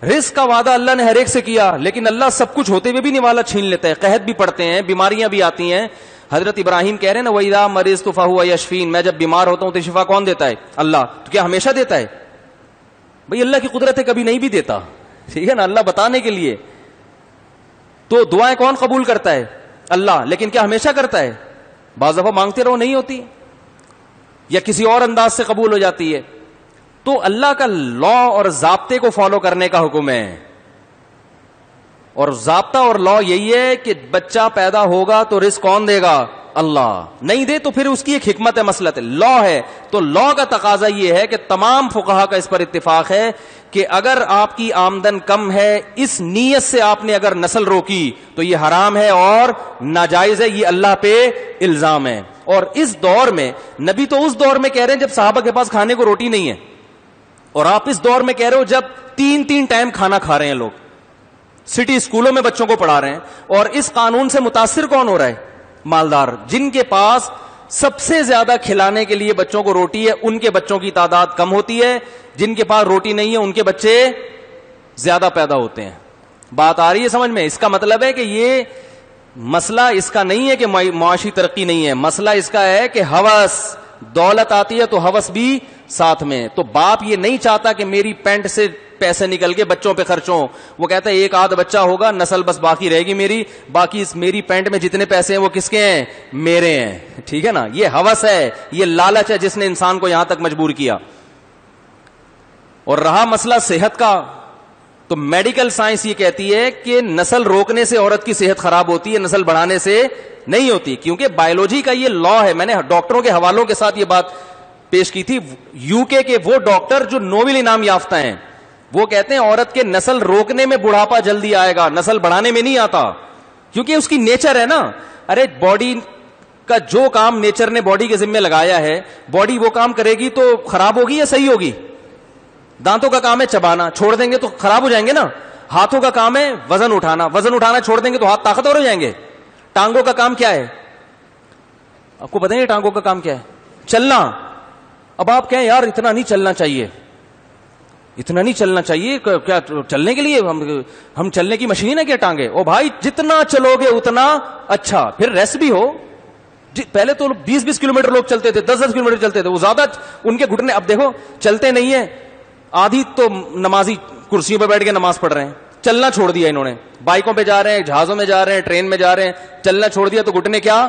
رزق کا وعدہ اللہ نے ہر ایک سے کیا، لیکن اللہ سب کچھ ہوتے ہوئے بھی نوالا چھین لیتا ہے. قحط بھی پڑتے ہیں، بیماریاں بھی آتی ہیں. حضرت ابراہیم کہہ رہے ہیں نا وَإِذَا مَرِضْتُ فَهُوَ يَشْفِينِ، میں جب بیمار ہوتا ہوں تو شفا کون دیتا ہے؟ اللہ. تو کیا ہمیشہ دیتا ہے؟ بھئی اللہ کی قدرت ہے، کبھی نہیں بھی دیتا. ٹھیک ہے نا، اللہ بتانے کے لیے. تو دعائیں کون قبول کرتا ہے؟ اللہ. لیکن کیا ہمیشہ کرتا ہے؟ بعض دفعہ مانگتے رہو نہیں ہوتی، یا کسی اور انداز سے قبول ہو جاتی ہے. تو اللہ کا لا اور ضابطے کو فالو کرنے کا حکم ہے. اور ضابطہ اور لا یہی ہے کہ بچہ پیدا ہوگا تو رزق کون دے گا؟ اللہ. نہیں دے تو پھر اس کی ایک حکمت ہے، مسلط ہے، لا ہے. تو لا کا تقاضا یہ ہے کہ تمام فقہا کا اس پر اتفاق ہے کہ اگر آپ کی آمدن کم ہے، اس نیت سے آپ نے اگر نسل روکی تو یہ حرام ہے اور ناجائز ہے، یہ اللہ پہ الزام ہے. اور اس دور میں، نبی تو اس دور میں کہہ رہے ہیں جب صحابہ کے پاس کھانے کو روٹی نہیں ہے، اور آپ اس دور میں کہہ رہے ہو جب 3 ٹائم کھانا کھا رہے ہیں لوگ، سٹی اسکولوں میں بچوں کو پڑھا رہے ہیں. اور اس قانون سے متاثر کون ہو رہا ہے؟ مالدار. جن کے پاس سب سے زیادہ کھلانے کے لیے بچوں کو روٹی ہے ان کے بچوں کی تعداد کم ہوتی ہے، جن کے پاس روٹی نہیں ہے ان کے بچے زیادہ پیدا ہوتے ہیں. بات آ رہی ہے سمجھ میں؟ اس کا مطلب ہے کہ یہ مسئلہ اس کا نہیں ہے کہ معاشی ترقی نہیں ہے، مسئلہ اس کا ہے کہ ہوس، دولت آتی ہے تو ہوس بھی ساتھ میں. تو باپ یہ نہیں چاہتا کہ میری پینٹ سے پیسے نکل کے بچوں پہ خرچ ہوں. وہ کہتا ہے ایک آدھ بچہ ہوگا, نسل بس باقی رہے گی میری, باقی اس میری پینٹ میں جتنے پیسے ہیں وہ کس کے ہیں؟ میرے ہیں. ٹھیک ہے نا, یہ ہوس ہے, یہ لالچ ہے جس نے انسان کو یہاں تک مجبور کیا. اور رہا مسئلہ صحت کا, تو میڈیکل سائنس یہ کہتی ہے کہ نسل روکنے سے عورت کی صحت خراب ہوتی ہے, نسل بڑھانے سے نہیں ہوتی, کیونکہ بایولوجی کا یہ لا ہے. میں نے ڈاکٹروں کے حوالوں کے ساتھ یہ بات پیش کی تھی. یو کے وہ ڈاکٹر جو نوبل انعام یافتہ ہیں, وہ کہتے ہیں عورت کے نسل روکنے میں بڑھاپا جلدی آئے گا, نسل بڑھانے میں نہیں آتا, کیونکہ اس کی نیچر ہے نا. ارے باڈی کا جو کام نیچر نے باڈی کے ذمہ لگایا ہے, باڈی وہ کام کرے گی تو خراب ہوگی یا صحیح ہوگی؟ دانتوں کا کام ہے چبانا, چھوڑ دیں گے تو خراب ہو جائیں گے نا. ہاتھوں کا کام ہے وزن اٹھانا, وزن اٹھانا چھوڑ دیں گے تو ہاتھ طاقتور ہو جائیں گے. ٹانگوں کا کام کیا ہے؟ آپ کو پتہ ہے ٹانگوں کا کام کیا ہے؟ چلنا. اب آپ کہیں یار اتنا نہیں چلنا چاہیے, اتنا نہیں چلنا چاہیے, کیا چلنے کے لیے ہم چلنے کی مشین ہے کیا ٹانگیں؟ او بھائی جتنا چلو گے اتنا اچھا, پھر ریسٹ بھی ہو. پہلے تو 20-20 کلومیٹر لوگ چلتے تھے, 10-10 کلومیٹر چلتے تھے, وہ زیادہ ان کے گھٹنے, اب دیکھو چلتے نہیں ہیں. آدھی تو نمازی کرسیوں پہ بیٹھ کے نماز پڑھ رہے ہیں, چلنا چھوڑ دیا انہوں نے. بائکوں پہ جا رہے ہیں, جہازوں میں جا رہے ہیں, ٹرین میں جا رہے ہیں, چلنا چھوڑ دیا تو گھٹنے کیا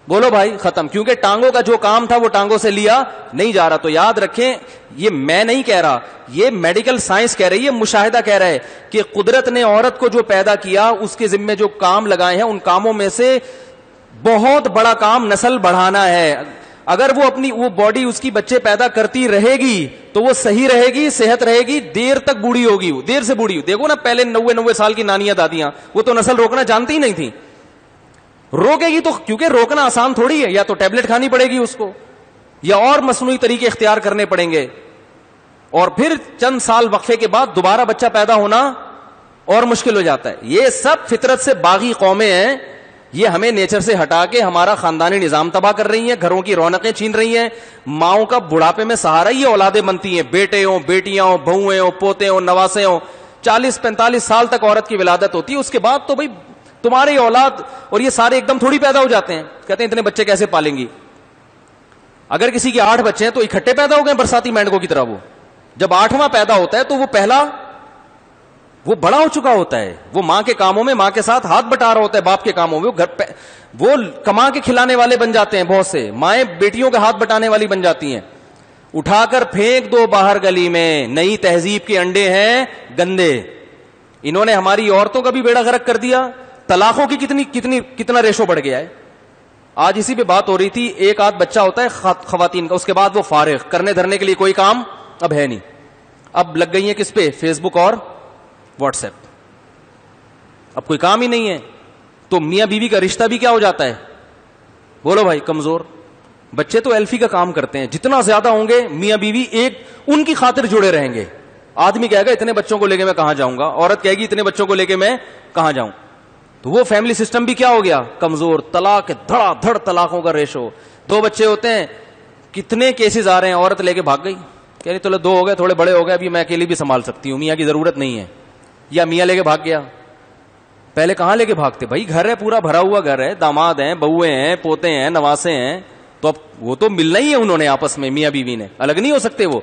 بولو بھائی ختم, کیونکہ ٹانگوں کا جو کام تھا وہ ٹانگوں سے لیا نہیں جا رہا. تو یاد رکھیں, یہ میں نہیں کہہ رہا, یہ میڈیکل سائنس کہہ رہی ہے, مشاہدہ کہہ رہا ہے کہ قدرت نے عورت کو جو پیدا کیا اس کے ذمہ جو کام لگائے ہیں, ان کاموں میں سے بہت بڑا کام نسل بڑھانا ہے. اگر وہ اپنی وہ باڈی اس کی بچے پیدا کرتی رہے گی تو وہ صحیح رہے گی, صحت رہے گی, دیر تک بوڑھی ہوگی, دیر سے بوڑھی. دیکھو نا پہلے 90 سال کی نانیاں دادیاں, وہ تو نسل روکنا جانتی ہی نہیں تھی. روکے گی تو, کیونکہ روکنا آسان تھوڑی ہے, یا تو ٹیبلٹ کھانی پڑے گی اس کو, یا اور مصنوعی طریقے اختیار کرنے پڑیں گے, اور پھر چند سال وقفے کے بعد دوبارہ بچہ پیدا ہونا اور مشکل ہو جاتا ہے. یہ سب فطرت سے باغی قومیں ہیں, یہ ہمیں نیچر سے ہٹا کے ہمارا خاندانی نظام تباہ کر رہی ہیں, گھروں کی رونقیں چھین رہی ہیں. ماؤں کا بڑھاپے میں سہارا یہ اولادیں بنتی ہیں, بیٹے ہوں, بیٹیاں ہوں, بہویں ہوں, پوتے ہوں, نواسے ہوں. 40-45 سال تک عورت کی ولادت ہوتی ہے, اس کے بعد تو بھائی تمہاری اولاد اور یہ سارے ایک دم تھوڑی پیدا ہو جاتے ہیں. کہتے ہیں اتنے بچے کیسے پالیں گی؟ اگر کسی کے 8 بچے ہیں تو اکٹھے پیدا ہو گئے برساتی مینڈکوں کی طرح. وہ جب 8واں پیدا ہوتا ہے تو وہ پہلا وہ بڑا ہو چکا ہوتا ہے, وہ ماں کے کاموں میں ماں کے ساتھ ہاتھ بٹا رہا ہوتا ہے, باپ کے کاموں میں وہ کما کے کھلانے والے بن جاتے ہیں. بہت سے مائیں بیٹیوں کے ہاتھ بٹانے والی بن جاتی ہیں. اٹھا کر پھینک دو باہر گلی میں, نئی تہذیب کے انڈے ہیں گندے. انہوں نے ہماری عورتوں کا بھی بیڑا غرق کر دیا. طلاقوں کی کتنا ریشو بڑھ گیا ہے. آج اسی پہ بات ہو رہی تھی, ایک آدھ بچہ ہوتا ہے خواتین کا, اس کے بعد وہ فارغ, کرنے دھرنے کے لیے کوئی کام اب ہے نہیں. اب لگ گئی ہیں کس پہ؟ فیس بک اور واٹس ایپ. اب کوئی کام ہی نہیں ہے. تو میاں بیوی کا رشتہ بھی کیا ہو جاتا ہے بولو بھائی؟ کمزور. بچے تو ایلفی کا کام کرتے ہیں, جتنا زیادہ ہوں گے میاں بیوی ایک ان کی خاطر جڑے رہیں گے. آدمی کہے گا اتنے بچوں کو لے کے میں کہاں جاؤں گا, عورت کہے گی اتنے بچوں کو لے کے میں کہاں جاؤں. تو وہ فیملی سسٹم بھی کیا ہو گیا؟ کمزور. طلاق, دھڑا دھڑ طلاقوں کا ریشو. 2 بچے ہوتے ہیں, کتنے کیسز آ رہے ہیں, عورت لے کے بھاگ گئی, کہہ رہی چلو 2 ہو گئے, تھوڑے بڑے ہو گئے, ابھی میں اکیلی بھی سنبھال سکتی ہوں, میاں کی ضرورت نہیں ہے. یا میاں لے کے بھاگ گیا. پہلے کہاں لے کے بھاگتے بھائی؟ گھر ہے, پورا بھرا ہوا گھر ہے, داماد ہیں, بہویں ہیں, پوتے ہیں, نواسے ہیں, تو اب وہ تو ملنا ہی ہے انہوں نے آپس میں, میاں بیوی نے, الگ نہیں ہو سکتے وہ.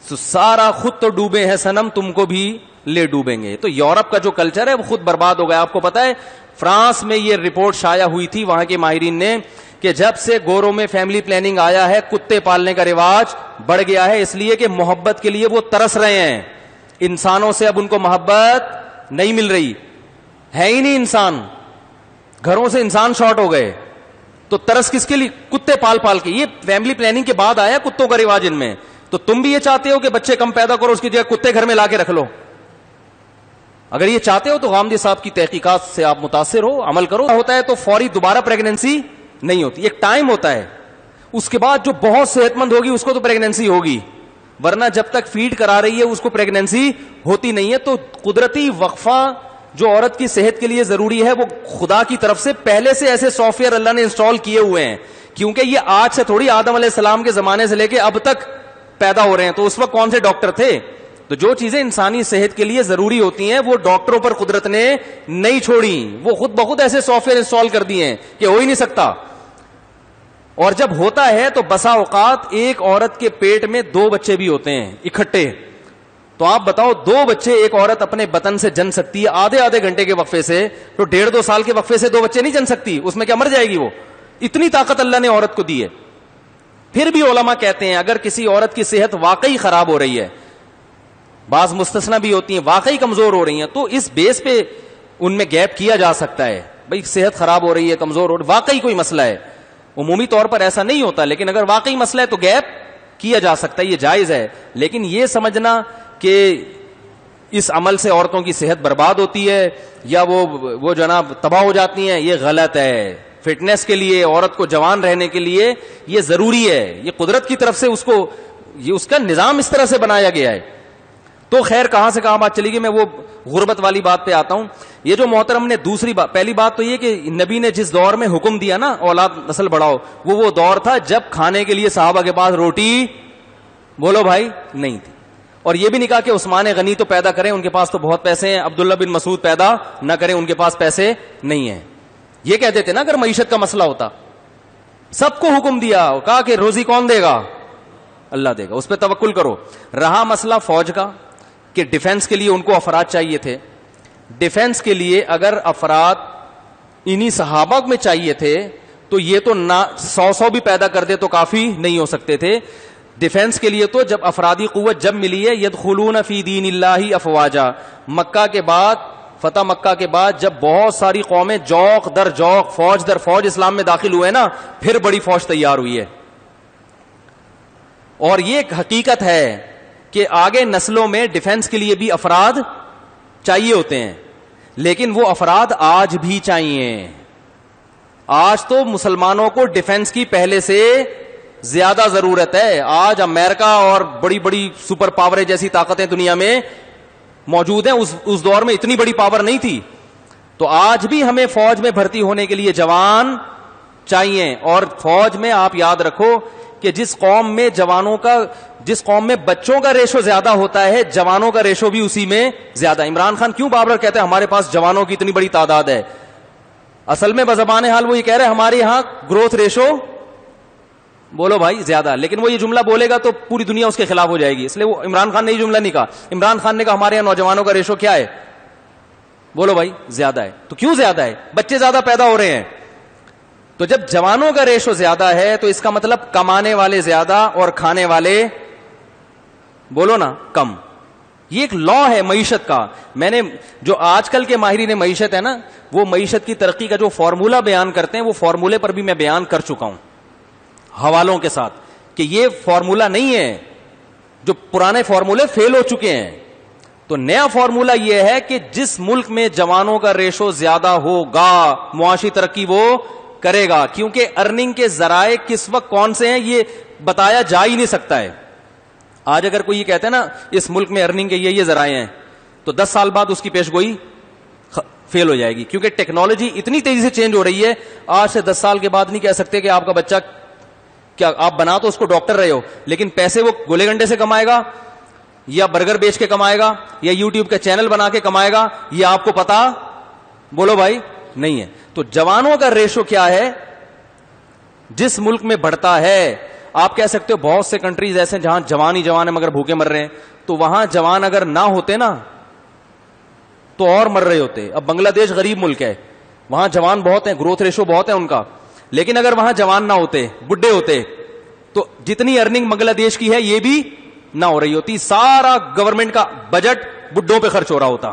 تو سارا خود تو ڈوبے ہیں صنم, تم کو بھی لے ڈوبیں گے. تو یورپ کا جو کلچر ہے وہ خود برباد ہو گیا. آپ کو پتا ہے فرانس میں یہ رپورٹ شائع ہوئی تھی وہاں کے ماہرین نے کہ جب سے گوروں میں فیملی پلاننگ آیا ہے کتے پالنے کا رواج بڑھ گیا ہے, اس لیے کہ محبت کے لیے وہ ترس رہے ہیں. انسانوں سے اب ان کو محبت نہیں مل رہی ہے ہی نہیں, انسان گھروں سے انسان شارٹ ہو گئے. تو ترس کس کے لیے؟ کتے پال پال کے. یہ فیملی پلاننگ کے بعد آیا کتوں کا رواج ان میں. تو تم بھی یہ چاہتے ہو کہ بچے کم پیدا کرو, اس کی جگہ کتے گھر میں لا کے رکھ لو. اگر یہ چاہتے ہو تو غامدی صاحب کی تحقیقات سے آپ متاثر ہو, عمل کرو. ہوتا ہے تو فوری دوبارہ پریگننسی نہیں ہوتی, ایک ٹائم ہوتا ہے, اس کے بعد جو بہت صحت مند ہوگی اس کو تو پریگننسی ہوگی, ورنہ جب تک فیڈ کرا رہی ہے اس کو پریگننسی ہوتی نہیں ہے. تو قدرتی وقفہ جو عورت کی صحت کے لیے ضروری ہے وہ خدا کی طرف سے پہلے سے ایسے سافٹ ویئر اللہ نے انسٹال کیے ہوئے ہیں, کیونکہ یہ آج سے تھوڑی, آدم علیہ السلام کے زمانے سے لے کے اب تک پیدا ہو رہے ہیں. تو اس وقت کون سے ڈاکٹر تھے؟ تو جو چیزیں انسانی صحت کے لیے ضروری ہوتی ہیں وہ ڈاکٹروں پر قدرت نے نہیں چھوڑی, وہ خود بخود ایسے سافٹ ویئر انسٹال کر دیے ہیں کہ ہو ہی نہیں سکتا. اور جب ہوتا ہے تو بسا اوقات ایک عورت کے پیٹ میں 2 بچے بھی ہوتے ہیں اکٹھے. تو آپ بتاؤ 2 بچے ایک عورت اپنے بطن سے جن سکتی ہے آدھے گھنٹے کے وقفے سے, تو 1.5-2 سال کے وقفے سے 2 بچے نہیں جن سکتی؟ اس میں کیا مر جائے گی وہ؟ اتنی طاقت اللہ نے عورت کو دی ہے. پھر بھی علماء کہتے ہیں اگر کسی عورت کی صحت واقعی خراب ہو رہی ہے, بعض مستثنا بھی ہوتی ہیں, واقعی کمزور ہو رہی ہیں, تو اس بیس پہ ان میں گیپ کیا جا سکتا ہے. بھئی صحت خراب ہو رہی ہے, کمزور ہو رہی ہے, واقعی کوئی مسئلہ ہے. عمومی طور پر ایسا نہیں ہوتا, لیکن اگر واقعی مسئلہ ہے تو گیپ کیا جا سکتا ہے, یہ جائز ہے. لیکن یہ سمجھنا کہ اس عمل سے عورتوں کی صحت برباد ہوتی ہے یا وہ جناب تباہ ہو جاتی ہیں, یہ غلط ہے. فٹنس کے لیے, عورت کو جوان رہنے کے لیے یہ ضروری ہے. یہ قدرت کی طرف سے اس کا نظام اس طرح سے بنایا گیا ہے. تو خیر کہاں سے کہاں بات چلی گئی, میں وہ غربت والی بات پہ آتا ہوں. یہ جو محترم نے دوسری بات, پہلی بات تو یہ کہ نبی نے جس دور میں حکم دیا نا اولاد نسل بڑھاؤ, وہ دور تھا جب کھانے کے لیے صحابہ کے پاس روٹی, بولو بھائی, نہیں تھی. اور یہ بھی نہیں کہا کہ عثمان غنی تو پیدا کریں, ان کے پاس تو بہت پیسے ہیں, عبداللہ بن مسعود پیدا نہ کریں, ان کے پاس پیسے نہیں ہیں. یہ کہہ دیتے نا اگر معیشت کا مسئلہ ہوتا. سب کو حکم دیا, کہا کہ روزی کون دے گا؟ اللہ دے گا, اس پہ توکل کرو. رہا مسئلہ فوج کا کہ ڈیفنس کے لیے ان کو افراد چاہیے تھے. ڈیفنس کے لیے اگر افراد انہی صحابہ میں چاہیے تھے تو یہ تو نہ 100 بھی پیدا کر دے تو کافی نہیں ہو سکتے تھے. ڈیفنس کے لیے تو جب افرادی قوت جب ملی ہے, یدخلون فی دین اللہ افواجا, مکہ کے بعد, فتح مکہ کے بعد جب بہت ساری قومیں جوق در جوق, فوج در فوج اسلام میں داخل ہوئے نا, پھر بڑی فوج تیار ہوئی ہے. اور یہ ایک حقیقت ہے کہ آگے نسلوں میں ڈیفنس کے لیے بھی افراد چاہیے ہوتے ہیں, لیکن وہ افراد آج بھی چاہیے. آج تو مسلمانوں کو ڈیفنس کی پہلے سے زیادہ ضرورت ہے. آج امریکہ اور بڑی بڑی سپر پاوریں جیسی طاقتیں دنیا میں موجود ہیں, اس دور میں اتنی بڑی پاور نہیں تھی. تو آج بھی ہمیں فوج میں بھرتی ہونے کے لیے جوان چاہیے. اور فوج میں آپ یاد رکھو کہ جس قوم میں بچوں کا ریشو زیادہ ہوتا ہے, جوانوں کا ریشو بھی اسی میں زیادہ. عمران خان کیوں بار بار کہتے ہیں ہمارے پاس جوانوں کی اتنی بڑی تعداد ہے؟ اصل میں بزبان حال وہ یہ کہہ رہے ہیں ہمارے یہاں گروتھ ریشو, بولو بھائی, زیادہ. لیکن وہ یہ جملہ بولے گا تو پوری دنیا اس کے خلاف ہو جائے گی, اس لیے وہ عمران خان نے یہ جملہ نہیں کہا. عمران خان نے کہا ہمارے یہاں نوجوانوں کا ریشو کیا ہے؟ بولو بھائی, زیادہ ہے. تو کیوں زیادہ ہے؟ بچے زیادہ پیدا ہو رہے ہیں. تو جب جوانوں کا ریشو زیادہ ہے تو اس کا مطلب کمانے والے زیادہ اور کھانے والے, بولو نا, کم. یہ ایک لا ہے معیشت کا. میں نے جو آج کل کے ماہرین معیشت ہے نا, وہ معیشت کی ترقی کا جو فارمولہ بیان کرتے ہیں, وہ فارمولے پر بھی میں بیان کر چکا ہوں حوالوں کے ساتھ, کہ یہ فارمولہ نہیں ہے, جو پرانے فارمولے فیل ہو چکے ہیں. تو نیا فارمولہ یہ ہے کہ جس ملک میں جوانوں کا ریشو زیادہ ہوگا, معاشی ترقی وہ کرے گا. کیونکہ ارننگ کے ذرائع کس وقت کون سے ہیں یہ بتایا جا ہی نہیں سکتا ہے. آج اگر کوئی یہ کہتا ہے نا اس ملک میں ارننگ کے یہ ذرائع ہیں, تو 10 سال بعد اس کی پیش گوئی فیل ہو جائے گی. کیونکہ ٹیکنالوجی اتنی تیزی سے چینج ہو رہی ہے. آج سے 10 سال کے بعد نہیں کہہ سکتے کہ آپ کا بچہ, کیا آپ بنا تو اس کو ڈاکٹر رہے ہو, لیکن پیسے وہ گولے گنڈے سے کمائے گا یا برگر بیچ کے کمائے گا یا یوٹیوب کا چینل بنا کے کمائے گا, یہ آپ کو پتا, بولو بھائی, نہیں ہے. تو جوانوں کا ریشو کیا ہے جس ملک میں بڑھتا ہے؟ آپ کہہ سکتے ہو بہت سے کنٹریز ایسے جہاں جوان ہی جوان ہیں مگر بھوکے مر رہے ہیں. تو وہاں جوان اگر نہ ہوتے نا تو اور مر رہے ہوتے. اب بنگلہ دیش غریب ملک ہے, وہاں جوان بہت ہیں, گروتھ ریشو بہت ہے ان کا, لیکن اگر وہاں جوان نہ ہوتے, بڈھے ہوتے, تو جتنی ارننگ بنگلہ دیش کی ہے یہ بھی نہ ہو رہی ہوتی. سارا گورنمنٹ کا بجٹ بڈھوں پہ خرچ ہو رہا ہوتا,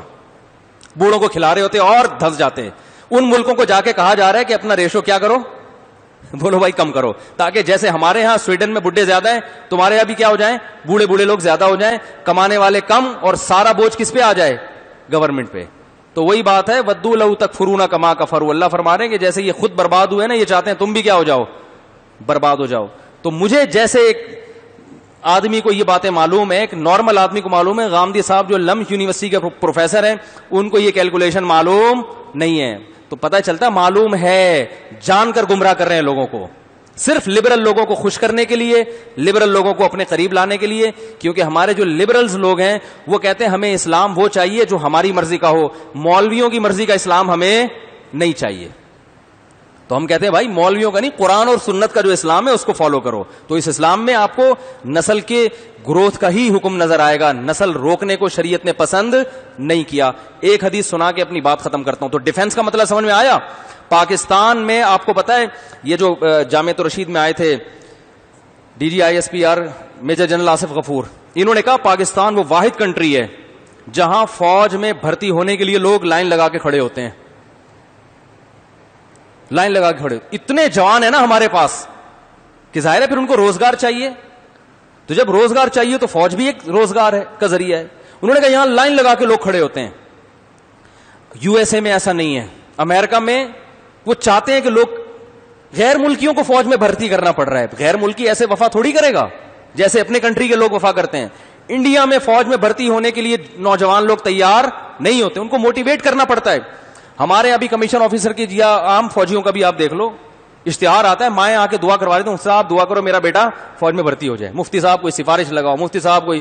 بوڑھوں کو کھلا رہے ہوتے اور دھس جاتے. ان ملکوں کو جا کے کہا جا رہا ہے کہ اپنا ریشو کیا کرو, بولو بھائی, کم کرو, تاکہ جیسے ہمارے ہاں سویڈن میں بڈھے زیادہ ہیں, تمہارے یہاں بھی کیا ہو جائیں, بوڑھے لوگ زیادہ ہو جائیں, کمانے والے کم, اور سارا بوجھ کس پہ آ جائے, گورنمنٹ پہ. تو وہی بات ہے, ودو لو تکفرون کما کفروا. اللہ فرما رہے ہیں کہ جیسے یہ خود برباد ہوئے نا, یہ چاہتے ہیں تم بھی کیا ہو جاؤ, برباد ہو جاؤ. تو مجھے جیسے ایک آدمی کو یہ باتیں معلوم ہے, ایک نارمل آدمی کو معلوم ہے, غامدی صاحب جو لمح یونیورسٹی کے پروفیسر ہیں ان کو یہ کیلکولیشن معلوم نہیں ہے. تو پتہ چلتا معلوم ہے, جان کر گمراہ کر رہے ہیں لوگوں کو, صرف لبرل لوگوں کو خوش کرنے کے لیے, لبرل لوگوں کو اپنے قریب لانے کے لیے. کیونکہ ہمارے جو لبرلز لوگ ہیں وہ کہتے ہیں ہمیں اسلام وہ چاہیے جو ہماری مرضی کا ہو, مولویوں کی مرضی کا اسلام ہمیں نہیں چاہیے. تو ہم کہتے ہیں بھائی مولویوں کا نہیں, قرآن اور سنت کا جو اسلام ہے اس کو فالو کرو. تو اس اسلام میں آپ کو نسل کے گروتھ کا ہی حکم نظر آئے گا, نسل روکنے کو شریعت نے پسند نہیں کیا. ایک حدیث سنا کے اپنی بات ختم کرتا ہوں. تو ڈیفنس کا مطلب سمجھ میں آیا. پاکستان میں آپ کو پتا ہے یہ جو جامعۃ الرشید میں آئے تھے DGISPR میجر جنرل آصف غفور, انہوں نے کہا پاکستان وہ واحد کنٹری ہے جہاں فوج میں بھرتی ہونے کے لیے لوگ لائن لگا کے کھڑے ہوتے ہیں. لائن لگا کے کھڑے, اتنے جوان ہیں نا ہمارے پاس کہ ظاہر ہے پھر ان کو روزگار چاہیے. تو جب روزگار چاہیے تو فوج بھی ایک روزگار ہے کا ذریعہ ہے. انہوں نے کہا یہاں لائن لگا کے لوگ کھڑے ہوتے ہیں. USA میں ایسا نہیں ہے. امریکہ میں وہ چاہتے ہیں کہ لوگ, غیر ملکیوں کو فوج میں بھرتی کرنا پڑ رہا ہے. غیر ملکی ایسے وفا تھوڑی کرے گا جیسے اپنے کنٹری کے لوگ وفا کرتے ہیں. انڈیا میں فوج میں بھرتی ہونے کے لیے نوجوان لوگ تیار نہیں ہوتے, ان کو موٹیویٹ کرنا پڑتا ہے. ہمارے ابھی کمیشن آفیسر کی یا عام فوجیوں کا بھی آپ دیکھ لو, اشتہار آتا ہے, مائیں آ کے دعا کروا دیتے ہیں, صاحب دعا کرو میرا بیٹا فوج میں بھرتی ہو جائے, مفتی صاحب کوئی سفارش لگاؤ, مفتی صاحب کوئی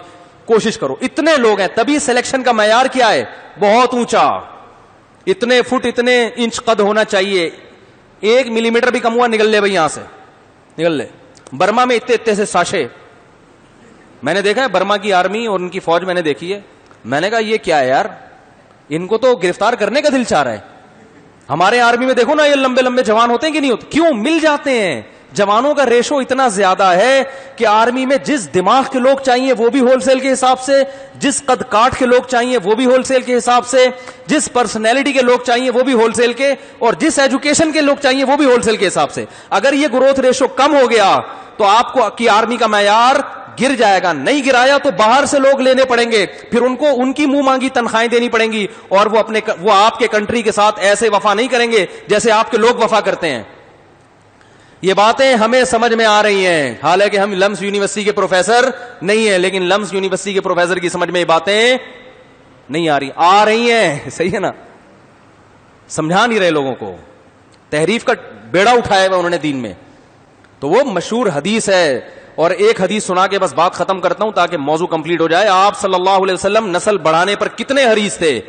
کوشش کرو. اتنے لوگ ہیں. تبھی سلیکشن کا معیار کیا ہے, بہت اونچا, اتنے فٹ اتنے انچ قد ہونا چاہیے. 1 ملی میٹر بھی کم ہوا نکل لے بھائی, یہاں سے نکل لے. برما میں اتنے سے ساشے میں نے دیکھا ہے, برما کی آرمی اور ان کی فوج میں نے دیکھی ہے. میں نے کہا یہ کیا ہے یار, ان کو تو گرفتار کرنے کا دل چاہ رہا ہے. ہمارے آرمی میں دیکھو نا یہ لمبے لمبے جوان ہوتے ہیں کہ نہیں ہوتے, کیوں مل جاتے ہیں. جوانوں کا ریشو اتنا زیادہ ہے کہ آرمی میں جس دماغ کے لوگ چاہیے وہ بھی ہول سیل کے حساب سے, جس قد کاٹ کے لوگ چاہیے وہ بھی ہول سیل کے حساب سے, جس پرسنالٹی کے لوگ چاہیے وہ بھی ہول سیل کے, اور جس ایجوکیشن کے لوگ چاہیے وہ بھی ہول سیل کے حساب سے. اگر یہ گروتھ ریشو کم ہو گیا تو آپ کو کی آرمی کا معیار گر جائے گا. نہیں گرایا تو باہر سے لوگ لینے پڑیں گے, پھر ان کو ان کی منہ مانگی تنخواہیں دینی پڑیں گی, اور وہ آپ کے کنٹری کے ساتھ ایسے وفا نہیں کریں گے جیسے آپ کے لوگ وفا کرتے ہیں. یہ باتیں ہمیں سمجھ میں آ رہی ہیں, حالانکہ ہم لمس یونیورسٹی کے پروفیسر نہیں ہیں, لیکن لمس یونیورسٹی کے پروفیسر کی سمجھ میں یہ باتیں نہیں آ رہی ہیں. صحیح ہے نا, سمجھا نہیں رہے لوگوں کو. تحریف کا بیڑا اٹھایا ہوا انہوں نے دین میں. تو وہ مشہور حدیث ہے, اور ایک حدیث سنا کے بس بات ختم کرتا ہوں تاکہ موضوع کمپلیٹ ہو جائے. آپ صلی اللہ علیہ وسلم نسل بڑھانے پر کتنے حریص تھے.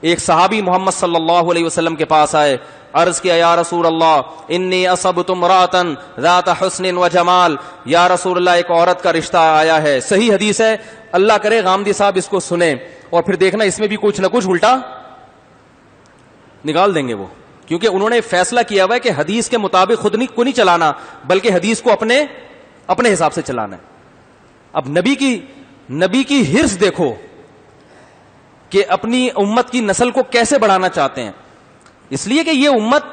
ایک صحابی محمد صلی اللہ علیہ وسلم کے پاس آئے, عرض کیا یا رسول اللہ انی اصبت امرأۃ ذات حسن و جمال. یا رسول اللہ ایک عورت کا رشتہ آیا ہے. صحیح حدیث ہے, اللہ کرے غامدی صاحب اس کو سنیں اور پھر دیکھنا اس میں بھی کچھ نہ کچھ الٹا نکال دیں گے وہ, کیونکہ انہوں نے فیصلہ کیا ہوا ہے کہ حدیث کے مطابق خود کو نہیں چلانا بلکہ حدیث کو اپنے حساب سے چلانا ہے. اب نبی کی حرص دیکھو کہ اپنی امت کی نسل کو کیسے بڑھانا چاہتے ہیں. اس لیے کہ یہ امت,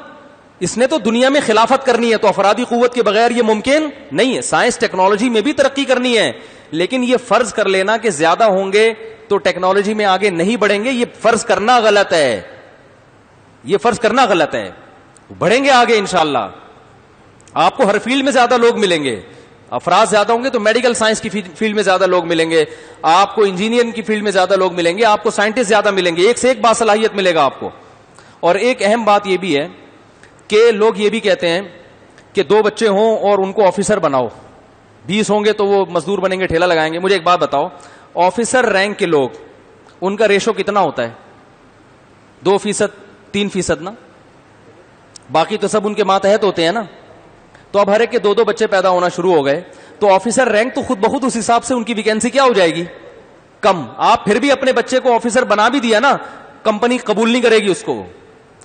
اس نے تو دنیا میں خلافت کرنی ہے, تو افرادی قوت کے بغیر یہ ممکن نہیں ہے. سائنس ٹیکنالوجی میں بھی ترقی کرنی ہے, لیکن یہ فرض کر لینا کہ زیادہ ہوں گے تو ٹیکنالوجی میں آگے نہیں بڑھیں گے, یہ فرض کرنا غلط ہے. یہ فرض کرنا غلط ہے. بڑھیں گے آگے انشاءاللہ. آپ کو ہر فیلڈ میں زیادہ لوگ ملیں گے. افراد زیادہ ہوں گے تو میڈیکل سائنس کی فیلڈ میں زیادہ لوگ ملیں گے, آپ کو انجینئرنگ کی فیلڈ میں زیادہ لوگ ملیں گے, آپ کو سائنٹسٹ زیادہ ملیں گے, ایک سے ایک باصلاحیت ملے گا آپ کو. اور ایک اہم بات یہ بھی ہے کہ لوگ یہ بھی کہتے ہیں کہ 2 بچے ہوں اور ان کو آفیسر بناؤ, 20 ہوں گے تو وہ مزدور بنیں گے, ٹھیلا لگائیں گے. مجھے ایک بات بتاؤ, آفیسر رینک کے لوگ ان کا ریشو کتنا ہوتا ہے؟ 2%, 3% نا, باقی تو سب ان کے ماتحت ہوتے ہیں نا. تو اب ہر ایک کے 2 بچے پیدا ہونا شروع ہو گئے, تو آفیسر رینک تو خود بخود اس حساب سے ان کی ویکینسی کیا ہو جائے گی, کم. آپ پھر بھی اپنے بچے کو آفیسر بنا بھی دیا نا, کمپنی قبول نہیں کرے گی اس کو.